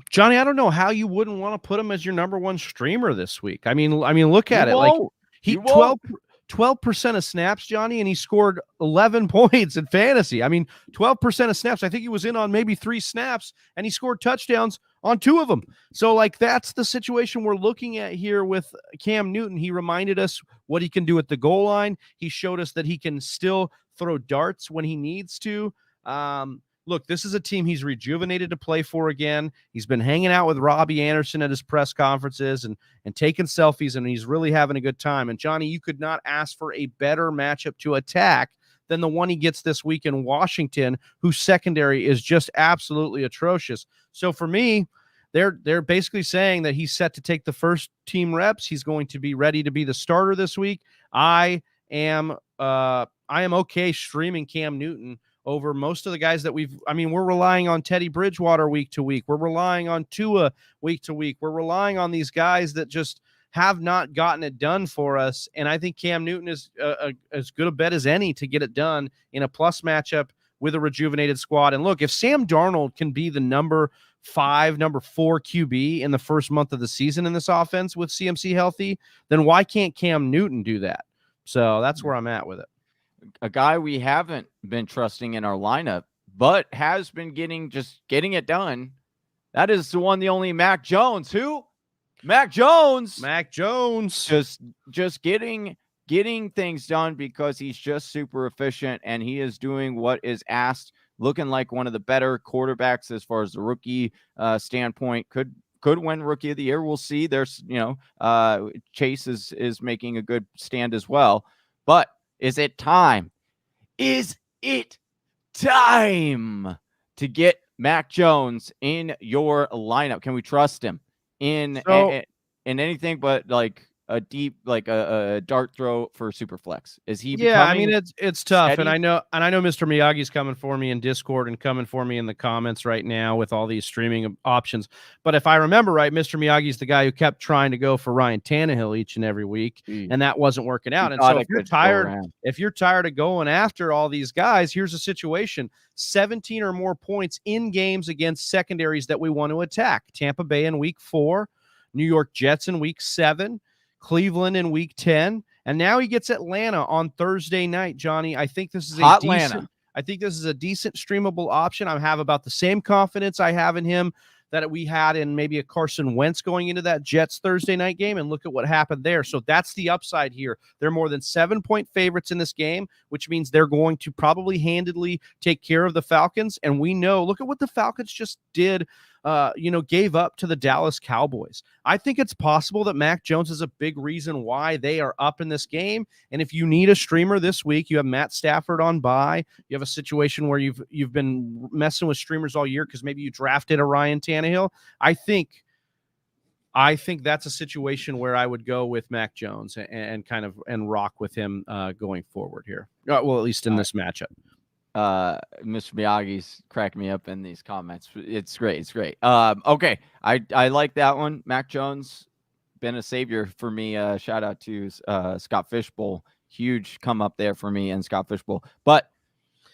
Johnny, I don't know how you wouldn't want to put him as your number 1 streamer this week. I mean, look at it. Like He You won't. 12% of snaps, Johnny, and he scored 11 points in fantasy. I mean, 12% of snaps. I think he was in on maybe 3 snaps, and he scored touchdowns on 2 of them. So, like, that's the situation we're looking at here with Cam Newton. He reminded us what he can do at the goal line. He showed us that he can still throw darts when he needs to. Look, this is a team he's rejuvenated to play for again. He's been hanging out with Robby Anderson at his press conferences and taking selfies, and he's really having a good time. And, Johnny, you could not ask for a better matchup to attack than the one he gets this week in Washington, whose secondary is just absolutely atrocious. So, for me, they're basically saying that he's set to take the first team reps. He's going to be ready to be the starter this week. I am okay streaming Cam Newton over most of the guys that we're relying on Teddy Bridgewater week to week. We're relying on Tua week to week. We're relying on these guys that just have not gotten it done for us. And I think Cam Newton is as good a bet as any to get it done in a plus matchup with a rejuvenated squad. And look, if Sam Darnold can be the number 4 QB in the first month of the season in this offense with CMC healthy, then why can't Cam Newton do that? So that's where I'm at with it. A guy we haven't been trusting in our lineup, but has been getting it done. That is the one, the only Mac Jones. Who? Mac Jones. Just getting things done because he's just super efficient and he is doing what is asked, looking like one of the better quarterbacks as far as the rookie standpoint. Could win Rookie of the Year. We'll see. There's, Chase is making a good stand as well. But is it time? Is it time to get Mac Jones in your lineup? Can we trust him in anything but like a deep, like a dart throw for super flex? Is he? Yeah, I mean, it's tough, steady? and I know Mr. Miyagi's coming for me in Discord and coming for me in the comments right now with all these streaming options. But if I remember right, Mr. Miyagi's the guy who kept trying to go for Ryan Tannehill each and every week, and that wasn't working out. And so if you're tired of going after all these guys, here's a situation: 17 or more points in games against secondaries that we want to attack. Tampa Bay in week 4, New York Jets in week 7. Cleveland in week 10, and now he gets Atlanta on Thursday night. Johnny, I think this is a decent streamable option. I have about the same confidence I have in him that we had in maybe a Carson Wentz going into that Jets Thursday night game, and look at what happened there. So that's the upside here. They're more than 7-point favorites in this game, which means they're going to probably handedly take care of the Falcons. And we know, look at what the Falcons just did, gave up to the Dallas Cowboys. I think it's possible that Mac Jones is a big reason why they are up in this game. And if you need a streamer this week, you have Matt Stafford on bye. You have a situation where you've been messing with streamers all year because maybe you drafted a Ryan Tannehill. I think that's a situation where I would go with Mac Jones and kind of rock with him going forward here. Well, at least in this matchup. Mr. Miyagi's cracking me up in these comments. It's great. Okay. I like that one. Mac Jones, been a savior for me. Shout out to Scott Fishbowl. Huge come up there for me and Scott Fishbowl. But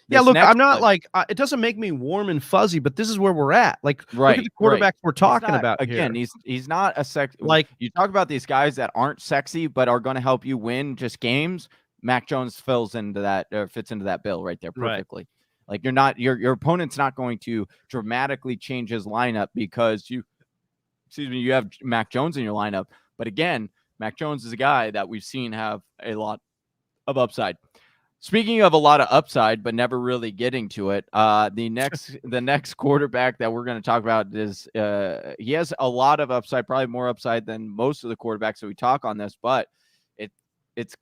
yeah, look, I'm not it doesn't make me warm and fuzzy, but this is where we're at. Like, look at the quarterbacks we're talking about again. Here. He's not a sexy. Like, you talk about these guys that aren't sexy but are going to help you win just games. Mac Jones fits into that bill right there perfectly. Right. Like your opponent's not going to dramatically change his lineup because you have Mac Jones in your lineup. But again, Mac Jones is a guy that we've seen have a lot of upside. Speaking of a lot of upside, but never really getting to it, the next quarterback that we're going to talk about is he has a lot of upside, probably more upside than most of the quarterbacks that we talk on this, but it's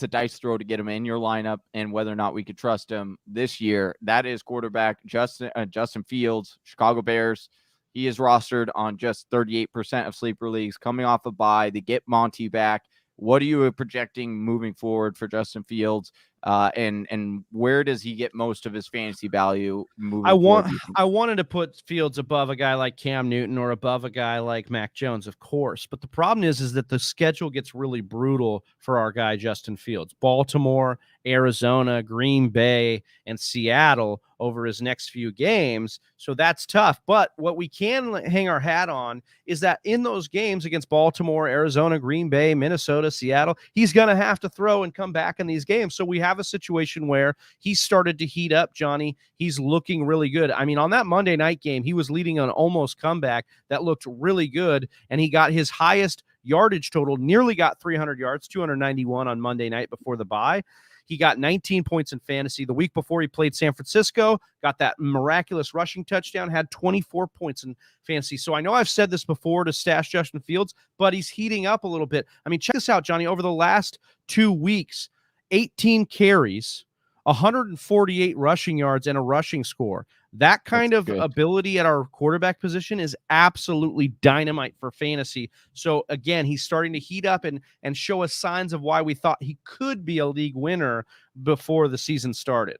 a dice throw to get him in your lineup and whether or not we could trust him this year. That is quarterback Justin Fields, Chicago Bears. He is rostered on just 38% of sleeper leagues, coming off a bye. They get Monty back. What are you projecting moving forward for Justin Fields? And where does he get most of his fantasy value moving I forward? wanted to put Fields above a guy like Cam Newton or above a guy like Mac Jones, of course. But the problem is that the schedule gets really brutal for our guy Justin Fields. Baltimore, Arizona, Green Bay, and Seattle over his next few games. So that's tough. But what we can hang our hat on is that in those games against Baltimore, Arizona, Green Bay, Minnesota, Seattle, he's going to have to throw and come back in these games. So we have a situation where he's started to heat up, Johnny. He's looking really good. I mean, on that Monday night game, he was leading an almost comeback that looked really good, and he got his highest yardage total, nearly got 300 yards, 291 on Monday night before the bye. He got 19 points in fantasy. The week before he played San Francisco, got that miraculous rushing touchdown, had 24 points in fantasy. So I know I've said this before to stash Justin Fields, but he's heating up a little bit. I mean, check this out, Johnny. Over the last 2 weeks, 18 carries, 148 rushing yards, and a rushing score. That kind of ability at our quarterback position is absolutely dynamite for fantasy. So again, he's starting to heat up and show us signs of why we thought he could be a league winner before the season started.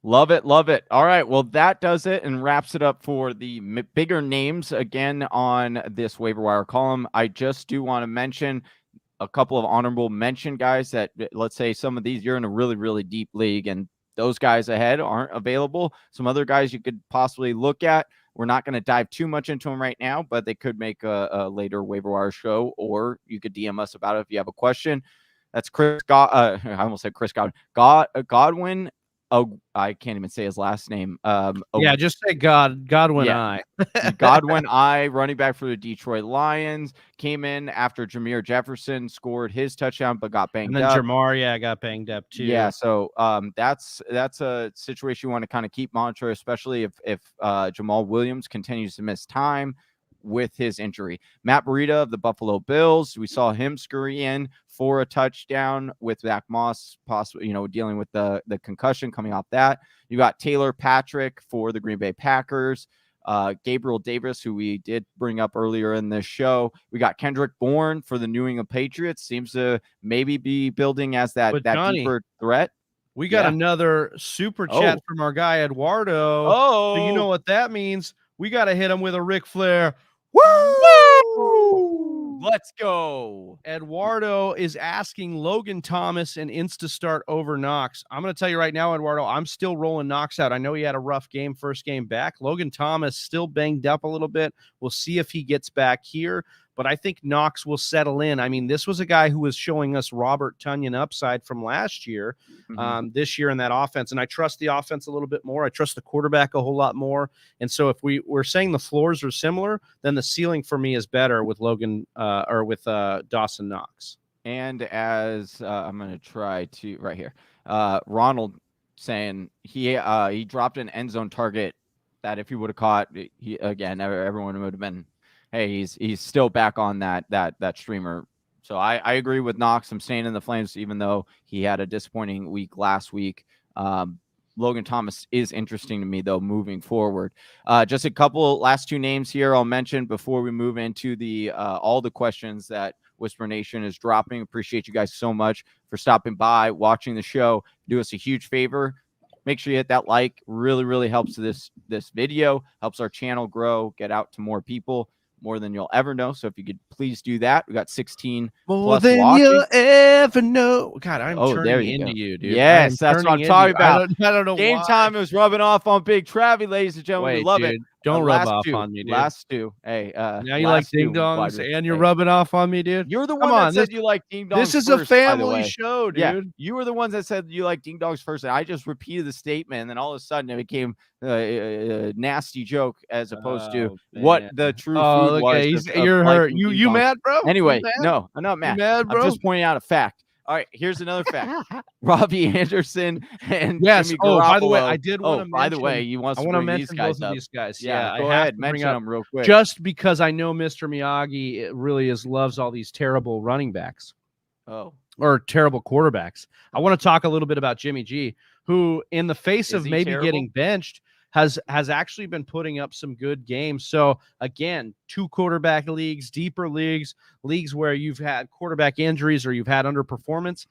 Love it. Love it. All right. Well, that does it and wraps it up for the bigger names again on this waiver wire column. I just do want to mention a couple of honorable mention guys that, let's say some of these, you're in a really, really deep league and those guys ahead aren't available. Some other guys you could possibly look at. We're not going to dive too much into them right now, but they could make a later waiver wire show, or you could DM us about it if you have a question. That's I almost said Chris Godwin. Oh, I can't even say his last name. Yeah, just say Godwin. Yeah. Godwin running back for the Detroit Lions, came in after Jameer Jefferson scored his touchdown but got banged up. And then Jamar, got banged up too. Yeah, so that's a situation you want to kind of keep monitoring, especially if Jamal Williams continues to miss time with his injury. Matt Breida of the Buffalo Bills, we saw him scurry in for a touchdown with Zach Moss, possibly, dealing with the concussion coming off that. You got Taylor Patrick for the Green Bay Packers, Gabriel Davis, who we did bring up earlier in this show. We got Kendrick Bourne for the New England Patriots, seems to maybe be building as that Johnny, deeper threat. We got another super chat from our guy Eduardo. Oh, so you know what that means? We got to hit him with a Ric Flair. Woo! Let's go. Eduardo is asking Logan Thomas and Instastart over Knox. I'm going to tell you right now, Eduardo, I'm still rolling Knox out. I know he had a rough game, first game back. Logan Thomas still banged up a little bit. We'll see if he gets back here, but I think Knox will settle in. I mean, this was a guy who was showing us Robert Tonyan upside from last year, this year in that offense. And I trust the offense a little bit more. I trust the quarterback a whole lot more. And so if we're saying the floors are similar, then the ceiling for me is better with Logan or with Dawson Knox. And as I'm going to try to right here, Ronald saying he dropped an end zone target that if he would have caught, everyone would have been, hey, he's still back on that streamer. So I agree with Knox. I'm staying in the Flames, even though he had a disappointing week last week. Logan Thomas is interesting to me, though, moving forward. Just a couple last two names here I'll mention before we move into the all the questions that Whisper Nation is dropping. Appreciate you guys so much for stopping by, watching the show. Do us a huge favor. Make sure you hit that like. Really, really helps this video, helps our channel grow, get out to more people, more than you'll ever know. So if you could please do that. We got 16 more plus than watching. You'll ever know. God, I'm turning into you, dude. Yes, that's what I'm talking about. I don't know Game why. time is rubbing off on Big Travie, ladies and gentlemen. We love it. Don't rub off on me, dude. Last two. Hey, now you like ding dongs and you're rubbing off on me, dude. You're the one that said you like ding dongs. This is first, a family show, dude. Yeah, you were the ones that said you like ding dongs first, and I just repeated the statement, and then all of a sudden it became a nasty joke as opposed to what the true food was. You're hurt. You mad, bro? Anyway, no, I'm not mad. You mad, bro? I'm just pointing out a fact. All right, here's another fact. Robby Anderson and yes. Jimmy Oh, Garoppolo. by the way, I did want to mention. By the way, you want to mention these guys both of these guys. Yeah, go ahead. Mention them real quick. Just because I know Mr. Miyagi really loves all these terrible running backs. Oh. Or terrible quarterbacks. I want to talk a little bit about Jimmy G, who in the face of maybe getting benched has actually been putting up some good games. So again, 2 quarterback leagues, deeper leagues where you've had quarterback injuries or you've had underperformance.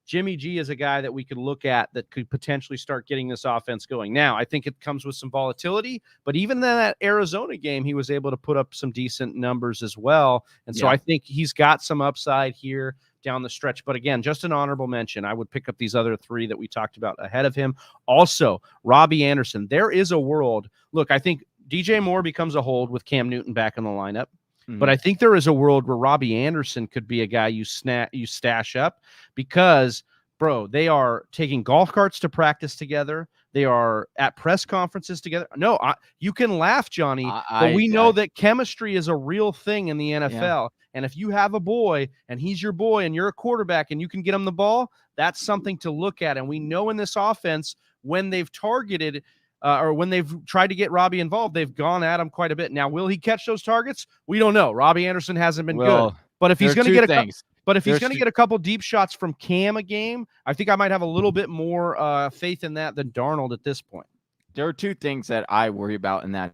Jimmy G is a guy that we could look at that could potentially start getting this offense going. Now, I think it comes with some volatility, but even in that Arizona game, he was able to put up some decent numbers as well. And so I think he's got some upside here down the stretch. But again, just an honorable mention. I would pick up these other three that we talked about ahead of him. Also, Robby Anderson. There is a world. Look, I think DJ Moore becomes a hold with Cam Newton back in the lineup. But I think there is a world where Robby Anderson could be a guy you stash up because, bro, they are taking golf carts to practice together. They are at press conferences together. No, you can laugh, Johnny, but we know that chemistry is a real thing in the NFL. Yeah. And if you have a boy and he's your boy and you're a quarterback and you can get him the ball, that's something to look at. And we know in this offense, when they've targeted or when they've tried to get Robby involved, they've gone at him quite a bit. Now, will he catch those targets? We don't know. Robby Anderson hasn't been good. But if he's going to get a couple deep shots from Cam a game, I think I might have a little bit more faith in that than Darnold at this point. There are two things that I worry about in that.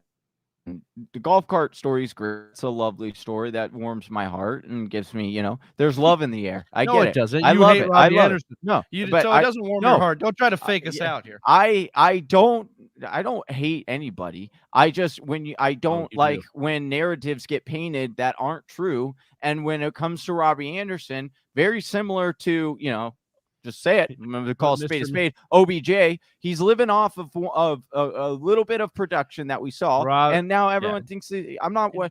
The golf cart story is great. It's a lovely story that warms my heart and gives me, there's love in the air. I get it. Doesn't. I love it. Robby I love Anderson. it. No, but it doesn't warm your heart. Don't try to fake us out here. I don't hate anybody. I just when narratives get painted that aren't true. And when it comes to Robby Anderson, very similar to, just say it. I'm going to call a spade. OBJ. He's living off of a little bit of production that we saw, and now everyone thinks I'm not. What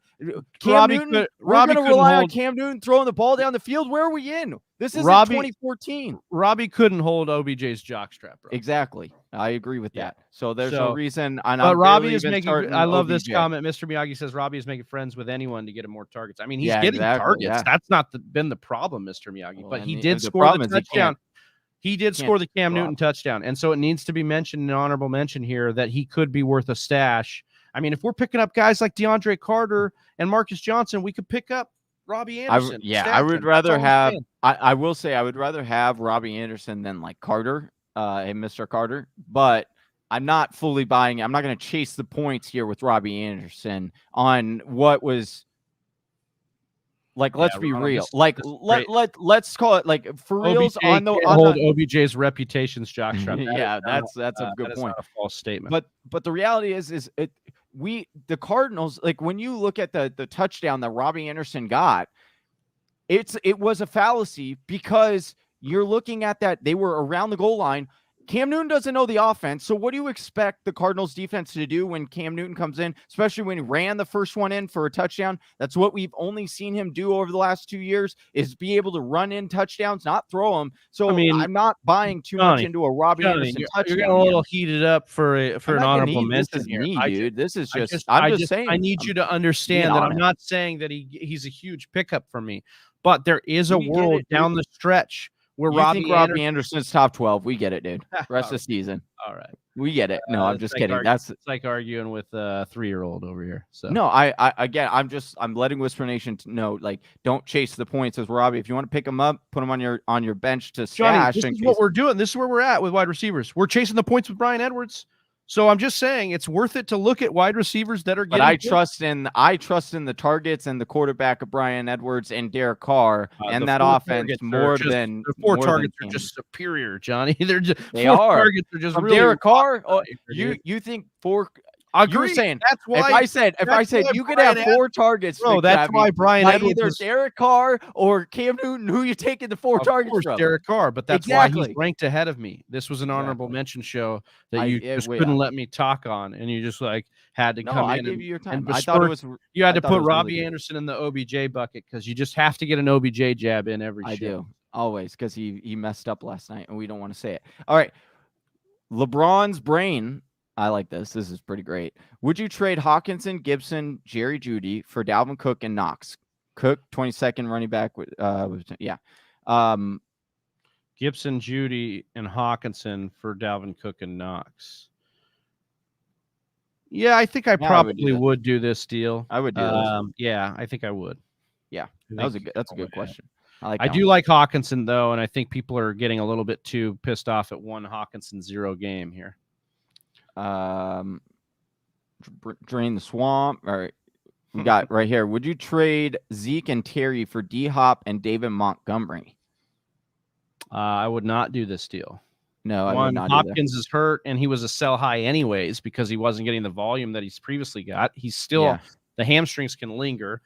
Cam Newton? We're going to rely on Cam Newton throwing the ball down the field. Where are we in? This is 2014. Robby couldn't hold OBJ's jockstrap, bro. Exactly. I agree with that. So there's no reason. But Robby is making. I love this comment. Mr. Miyagi says Robby is making friends with anyone to get him more targets. I mean, he's getting targets. Yeah. That's not been the problem, Mr. Miyagi. But he did score the touchdown. He did score the Cam Newton touchdown. And so it needs to be mentioned, an honorable mention here, that he could be worth a stash. I mean, if we're picking up guys like DeAndre Carter and Marcus Johnson, we could pick up Robby Anderson. I would rather have – I will say I would rather have Robby Anderson than like Carter and Mr. Carter. But I'm not fully buying – I'm not going to chase the points here with Robby Anderson on what was – let's be real. Let's call it like for reals on OBJ's reputation's jockstrap. That's a good point. Not a false statement. But the reality is the Cardinals, like when you look at the touchdown that Robby Anderson got, it was a fallacy because you're looking at that they were around the goal line. Cam Newton doesn't know the offense. So what do you expect the Cardinals defense to do when Cam Newton comes in, especially when he ran the first one in for a touchdown? That's what we've only seen him do over the last 2 years is be able to run in touchdowns, not throw them. So I'm not buying too much into a Robby Anderson touchdown. You're getting a little heated up for an honorable mention here. Dude. This is just, I'm just saying. I need you to understand that I'm not saying that he's a huge pickup for me, but there is a world down the stretch where Robby Anderson's top 12. We get it, dude. Rest of the season. All right. We get it. No, I'm just kidding. It's like arguing with a 3-year-old over here. So no, I'm letting Whisper Nation know, like, don't chase the points as Robby. If you want to pick them up, put them on your bench to stash. Johnny, this is what we're doing. This is where we're at with wide receivers. We're chasing the points with Bryan Edwards. So I'm just saying it's worth it to look at wide receivers that are getting. But I trust in the targets and the quarterback of Bryan Edwards and Derek Carr and that offense more than the four targets are just superior, Johnny. They are. Targets are just from really Derek Carr. Oh, you think four? You were saying that's why. If I said you could have 4 targets, bro, that's why Bryan Edwards either Derek Carr or Cam Newton. Who you taking the 4 targets from? Derek Carr, but that's why he's ranked ahead of me. This was an honorable mention show that you just couldn't let me talk on, and you just had to come in. I gave you your time. I thought it was. You had to put Robby Anderson in the OBJ bucket because you just have to get an OBJ jab in every show. I do always because he messed up last night, and we don't want to say it. All right, LeBron's brain. I like this. This is pretty great. Would you trade Hawkinson, Gibson, Jerry Jeudy for Dalvin Cook and Knox? Cook, 22nd running back. Gibson, Jeudy, and Hawkinson for Dalvin Cook and Knox. Yeah, I think I probably would do this deal. I would do this. Yeah, I think I would. Yeah, that's a good question. I do like Hawkinson, though, and I think people are getting a little bit too pissed off at one Hawkinson 0 game here. Drain the swamp. All right, we got right here. Would you trade Zeke and Terry for D-Hop and David Montgomery? I would not do this deal. No, I would One, not either. Hopkins is hurt, and he was a sell high anyways because he wasn't getting the volume that he's previously got. He's still the hamstrings can linger.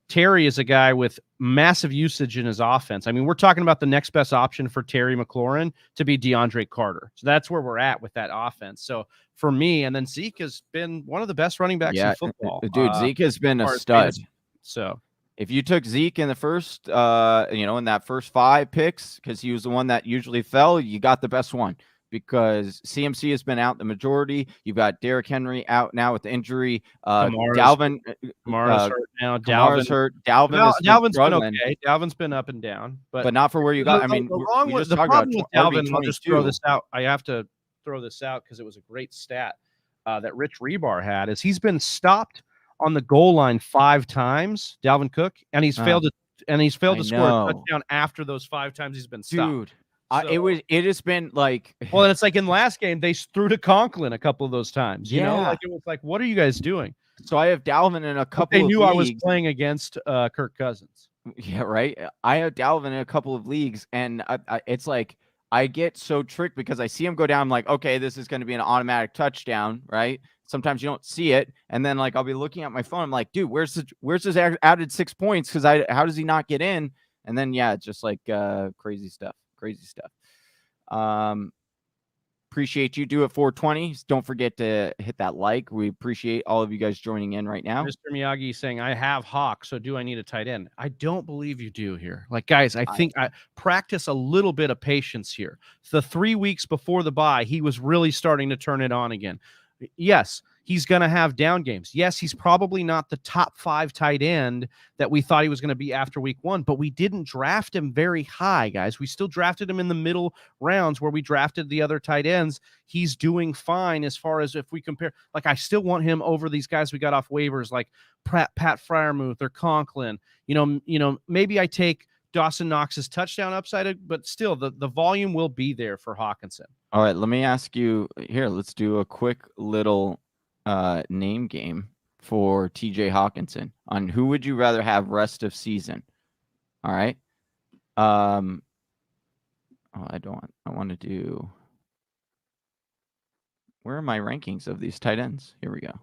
Terry is a guy with massive usage in his offense. I mean, we're talking about the next best option for Terry McLaurin to be DeAndre Carter. So that's where we're at with that offense. So for me, and then Zeke has been one of the best running backs in football. Dude, Zeke has been a stud. So if you took Zeke in the first, in that first 5 picks, because he was the one that usually fell, you got the best one. Because CMC has been out the majority. You've got Derrick Henry out now with the injury. Dalvin, Kamara's hurt now. Dalvin's hurt. Dalvin's been okay. Dalvin's been up and down, but not for where you got. I mean, the problem with Dalvin. I'll just throw this out. I have to throw this out because it was a great stat that Rich Rebar had. Is he's been stopped on the goal line 5 times, Dalvin Cook, and he's failed to score a touchdown after those 5 times he's been stopped. Dude. It has been like, well, and it's like in last game they threw to Conklin a couple of those times. You know, like it was like, what are you guys doing? So I have Dalvin in a couple. They knew of I was playing against Kirk Cousins. Yeah, right. I have Dalvin in a couple of leagues, and it's like I get so tricked because I see him go down. I'm like, okay, this is going to be an automatic touchdown, right? Sometimes you don't see it, and then like I'll be looking at my phone. I'm like, dude, where's his added 6 points? Because how does he not get in? And then it's just like crazy stuff. Appreciate you. Do it 420. Don't forget to hit that like. We appreciate all of you guys joining in right now. Mr. Miyagi saying, I have Hawk, so do I need a tight end? I don't believe you do here. Like, guys, I think I practice a little bit of patience here. The 3 weeks before the bye, he was really starting to turn it on again. Yes, he's going to have down games. Yes, he's probably not the top 5 tight end that we thought he was going to be after week 1, but we didn't draft him very high, guys. We still drafted him in the middle rounds where we drafted the other tight ends. He's doing fine as far as if we compare. Like, I still want him over these guys we got off waivers like Pat Freiermuth or Conklin. You know, maybe I take Dawson Knox's touchdown upside, but still the volume will be there for Hawkinson. All right, let me ask you here. Let's do a quick little name game for TJ Hawkinson on who would you rather have rest of season. All right. I want to do, where are my rankings of these tight ends? Here we go.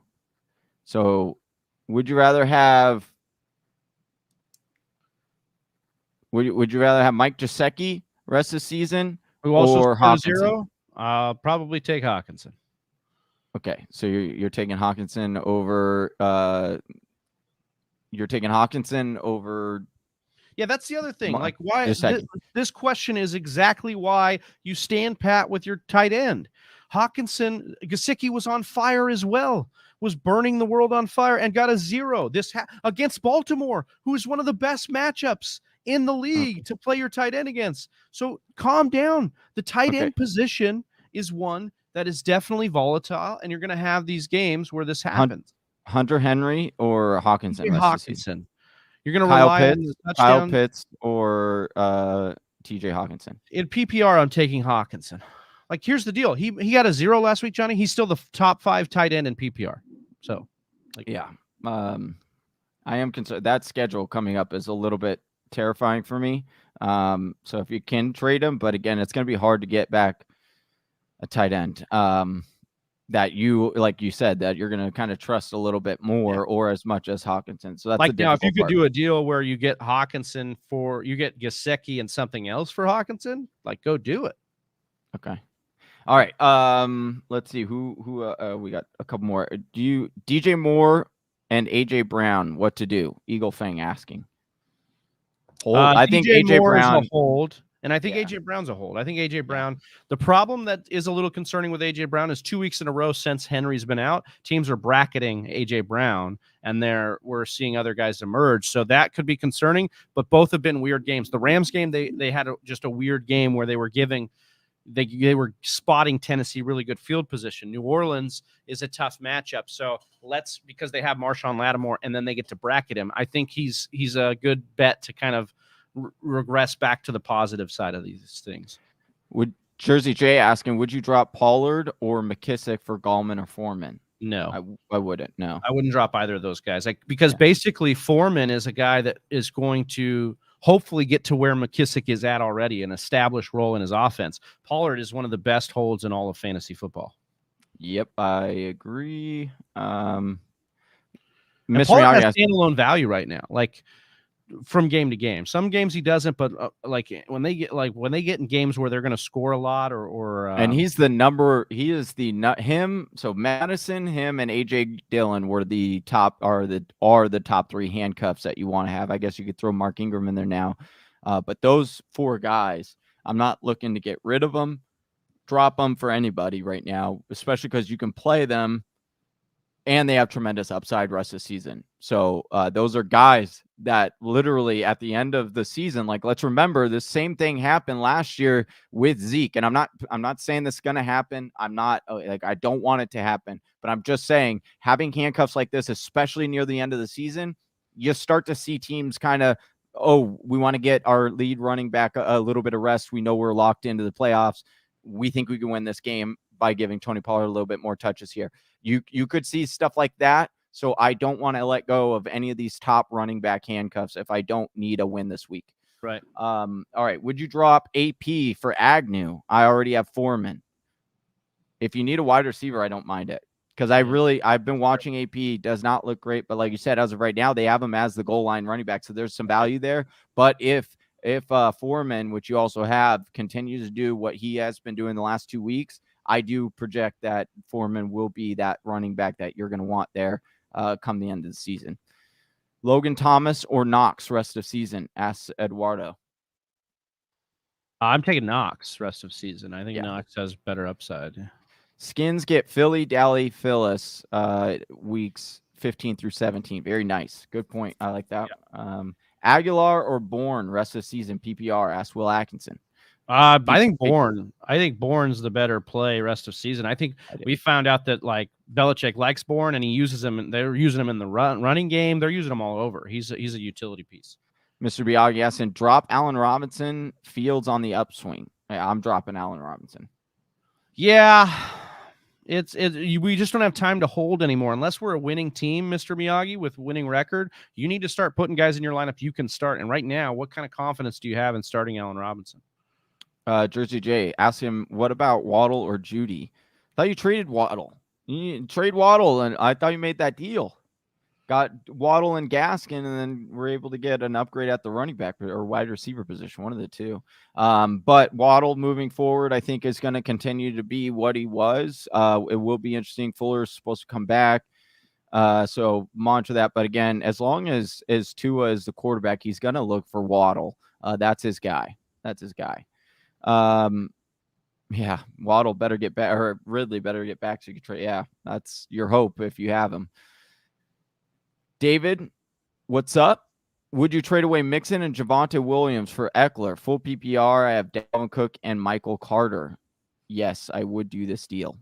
So would you rather have Would you rather have Mike Gesicki rest of the season or Hawkinson? 0? I'll probably take Hawkinson. Okay, so you're taking Hawkinson over. You're taking Hawkinson over. Yeah, that's the other thing. Like, why this question is exactly why you stand pat with your tight end. Gesicki was on fire as well. Was burning the world on fire and got a 0 against Baltimore, who is one of the best matchups in the league to play your tight end against. So calm down. The tight end position is one that is definitely volatile, and you're going to have these games where this happens. Hunter Henry or Hawkinson? Hawkinson. You're going to rely on the touchdown. Kyle Pitts or TJ Hawkinson. In PPR, I'm taking Hawkinson. Like, here's the deal. He got a 0 last week, Johnny. He's still the top 5 tight end in PPR. So, I am concerned. That schedule coming up is a little bit terrifying for me. So if you can trade him, but again, it's going to be hard to get back a tight end that you, like you said, that you're going to kind of trust a little bit more or as much as Hawkinson. So that's like, now if you could do a deal where you get Hawkinson you get Gesicki and something else for Hawkinson, like, go do it. Okay. All right. Let's see who we got a couple more. DJ Moore and AJ Brown, what to do? Eagle Fang asking. Hold. I think AJ Brown is a hold, and I think AJ Brown's a hold. I think AJ Brown. The problem that is a little concerning with AJ Brown is 2 weeks in a row since Henry's been out, teams are bracketing AJ Brown, and we're seeing other guys emerge. So that could be concerning. But both have been weird games. The Rams game, they had just a weird game where they were they were spotting Tennessee really good field position. New Orleans is a tough matchup. So because they have Marshawn Lattimore and then they get to bracket him, I think he's a good bet to kind of regress back to the positive side of these things. Would Jersey J asking, would you drop Pollard or McKissick for Gallman or Foreman? No, I wouldn't. No, I wouldn't drop either of those guys. Because basically Foreman is a guy that is going to hopefully get to where McKissick is at already, an established role in his offense. Pollard is one of the best holds in all of fantasy football. Yep, I agree. And Mr. Pollard has Miyagi, standalone value right now, like from game to game. Some games he doesn't, but like when they get in games where they're going to score a lot, and he is him. So Madison, him, and AJ Dillon were the top are the top 3 handcuffs that you want to have. I guess you could throw Mark Ingram in there now, but those 4 guys, I'm not looking to get rid of them, drop them for anybody right now, especially because you can play them. And they have tremendous upside rest of the season. So those are guys that literally at the end of the season, like, let's remember the same thing happened last year with Zeke. And I'm not saying this is going to happen. I'm not like, I don't want it to happen, but I'm just saying having handcuffs like this, especially near the end of the season, you start to see teams kind of, oh, we want to get our lead running back a little bit of rest. We know we're locked into the playoffs. We think we can win this game by giving Tony Pollard a little bit more touches here. You could see stuff like that. So I don't want to let go of any of these top running back handcuffs if I don't need a win this week. Right. All right. Would you drop AP for Agnew? I already have Foreman. If you need a wide receiver, I don't mind it. Because I've been watching AP, does not look great. But like you said, as of right now, they have him as the goal line running back. So there's some value there. But if Foreman, which you also have, continues to do what he has been doing the last 2 weeks, I do project that Foreman will be that running back that you're going to want there come the end of the season. Logan Thomas or Knox rest of season, asks Eduardo. I'm taking Knox rest of season. I think Knox has better upside. Skins get Philly, Dally, Phyllis weeks 15 through 17. Very nice. Good point. I like that. Yeah. Aguilar or Bourne rest of season, PPR, asks Will Atkinson. I think Bourne. I think Bourne's the better play rest of season. I think we found out that like Belichick likes Bourne and he uses him. And they're using him in the running game. They're using him all over. He's a utility piece. Mr. Biagi asking, drop Allen Robinson. Fields on the upswing. Yeah, I'm dropping Allen Robinson. Yeah, we just don't have time to hold anymore unless we're a winning team, Mr. Miyagi, with winning record. You need to start putting guys in your lineup you can start. And right now, what kind of confidence do you have in starting Allen Robinson? Jersey J, ask him, what about Waddle or Judy? I thought you traded Waddle. You trade Waddle, and I thought you made that deal. Got Waddle and Gaskin, and then we're able to get an upgrade at the running back or wide receiver position, one of the two. But Waddle moving forward, I think, is going to continue to be what he was. It will be interesting. Fuller's supposed to come back. So monitor that. But again, as long as Tua is the quarterback, he's going to look for Waddle. That's his guy. Yeah, Waddle better get back, or Ridley better get back so you can trade. Yeah, that's your hope if you have him. David, what's up? Would you trade away Mixon and Javonte Williams for Eckler? Full PPR, I have Dalvin Cook and Michael Carter. Yes, I would do this deal.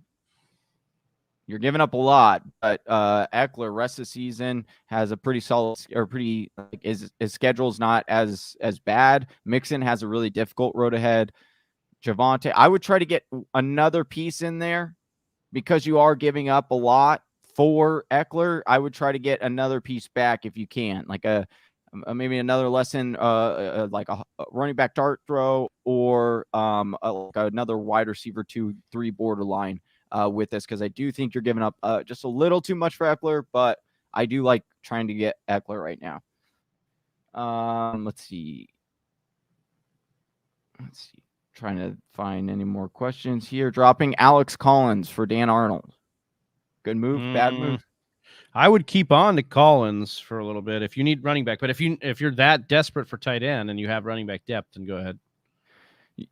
You're giving up a lot, but Eckler rest of the season has a pretty solid, or pretty, like, his schedule is not as bad. Mixon has a really difficult road ahead. Javonte, I would try to get another piece in there because you are giving up a lot for Eckler. I would try to get another piece back if you can, like maybe another lesson, like a running back dart throw, or like another wide receiver 2-3 borderline with this, because I do think you're giving up just a little too much for Eckler, but I do like trying to get Eckler right now. Let's see. Trying to find any more questions here. Dropping Alex Collins for Dan Arnold. Good move, bad move? I would keep on to Collins for a little bit if you need running back. But if you're that desperate for tight end and you have running back depth, then go ahead.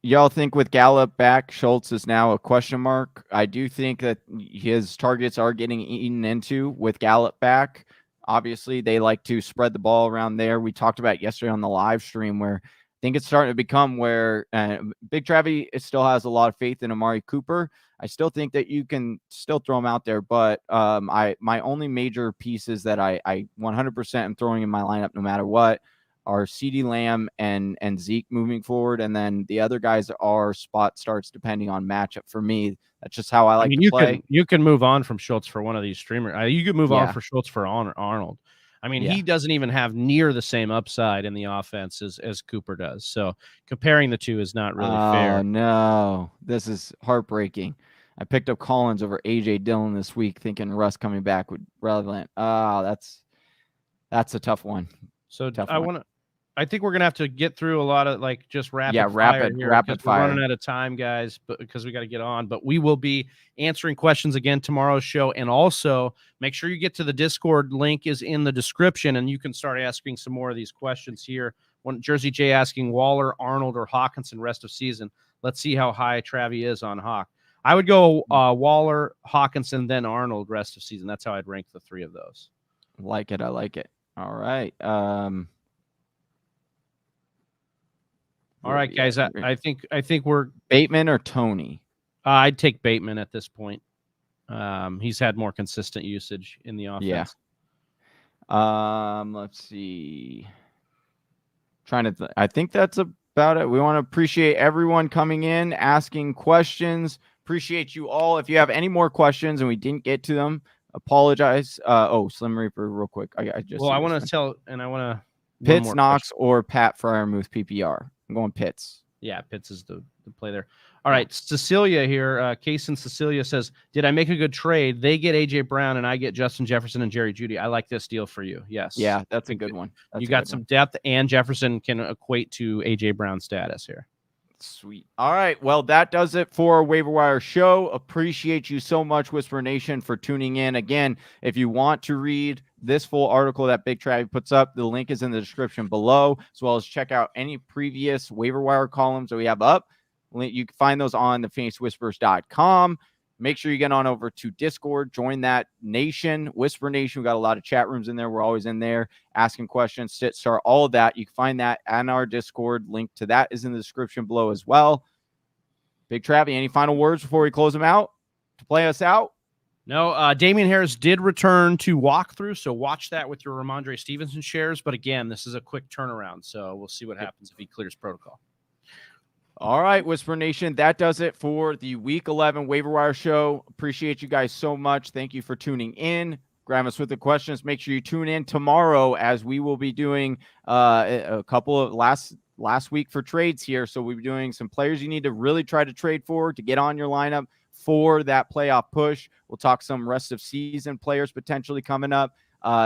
Y'all think with Gallup back, Schultz is now a question mark? I do think that his targets are getting eaten into with Gallup back. Obviously, they like to spread the ball around there. We talked about yesterday on the live stream where I think it's starting to become where Big Travie still has a lot of faith in Amari Cooper. I still think that you can still throw him out there, but my only major pieces that I 100% am throwing in my lineup no matter what are CeeDee Lamb and Zeke moving forward, and then the other guys are spot starts depending on matchup. For me, that's just how I like to play. You can move on from Schultz for one of these streamers. You could move on for Schultz for Arnold. I mean, Yeah. he doesn't even have near the same upside in the offense as Cooper does. So comparing the two is not really fair. Oh, no. This is heartbreaking. I picked up Collins over A.J. Dillon this week, thinking Russ coming back would relevant. Oh, that's a tough one. So Tough I one. want to. I think we're gonna have to get through a lot of like just rapid fire rapid here, rapid 'cause we're running fire. out of time, guys, but because we got to get on. But we will be answering questions again tomorrow's show, and also make sure you get to the Discord. Link is in the description, and you can start asking some more of these questions here. One Jersey J asking Waller, Arnold, or Hawkinson rest of season. Let's see how high Travie is on Hawk. I would go Waller, Hawkinson, then Arnold rest of season. That's how I'd rank the three of those. Like it. I like it. All right. All right, guys. I think we're Bateman or Tony. I'd take Bateman at this point. He's had more consistent usage in the offense. Yeah. Let's see. I think that's about it. We want to appreciate everyone coming in, asking questions. Appreciate you all. If you have any more questions and we didn't get to them, apologize. Slim Reaper, real quick. I want to tell, and I want to Pitts, Knox, or Pat Fryermuth PPR. I'm going Pitts. Yeah, Pitts is the play there. All right, Cecilia here. Case and Cecilia says, "Did I make a good trade? They get AJ Brown and I get Justin Jefferson and Jerry Jeudy. I like this deal for you." Yes. Yeah, that's a good one. You got some depth, and Jefferson can equate to AJ Brown status here. Sweet. All right. Well, that does it for our Waiver Wire show. Appreciate you so much, Whisper Nation, for tuning in. Again, if you want to read this full article that Big Travie puts up, the link is in the description below, as well as check out any previous Waiver Wire columns that we have up. You can find those on thefantasywhispers.com. Make sure you get on over to Discord. Join that nation, Whisper Nation. We got a lot of chat rooms in there. We're always in there asking questions, sit, start, all of that. You can find that on our Discord. Link to that is in the description below as well. Big Travie, any final words before we close them out to play us out? No, Damian Harris did return to walkthrough, so watch that with your Rhamondre Stevenson shares. But again, this is a quick turnaround, so we'll see what happens if he clears protocol. All right, Whisper Nation, that does it for the Week 11 Waiver Wire show. Appreciate you guys so much. Thank you for tuning in. Grab us with the questions. Make sure you tune in tomorrow as we will be doing a couple of last week for trades here. So we'll be doing some players you need to really try to trade for to get on your lineup for that playoff push. We'll talk some rest of season players potentially coming up.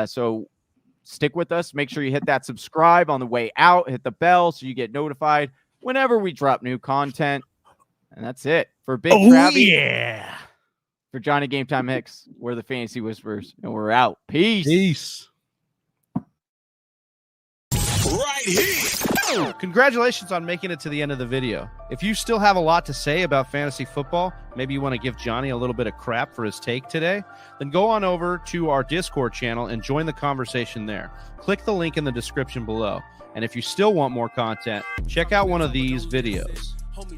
So stick with us. Make sure you hit that subscribe on the way out. Hit the bell so you get notified whenever we drop new content. And that's it. For Big Travie. Yeah. For Johnny Game Time Hicks, we're the Fantasy Whispers, and we're out. Peace. Peace. Right here. Congratulations on making it to the end of the video. If you still have a lot to say about fantasy football, maybe you want to give Johnny a little bit of crap for his take today, then go on over to our Discord channel and join the conversation there. Click the link in the description below. And if you still want more content, check out one of these videos.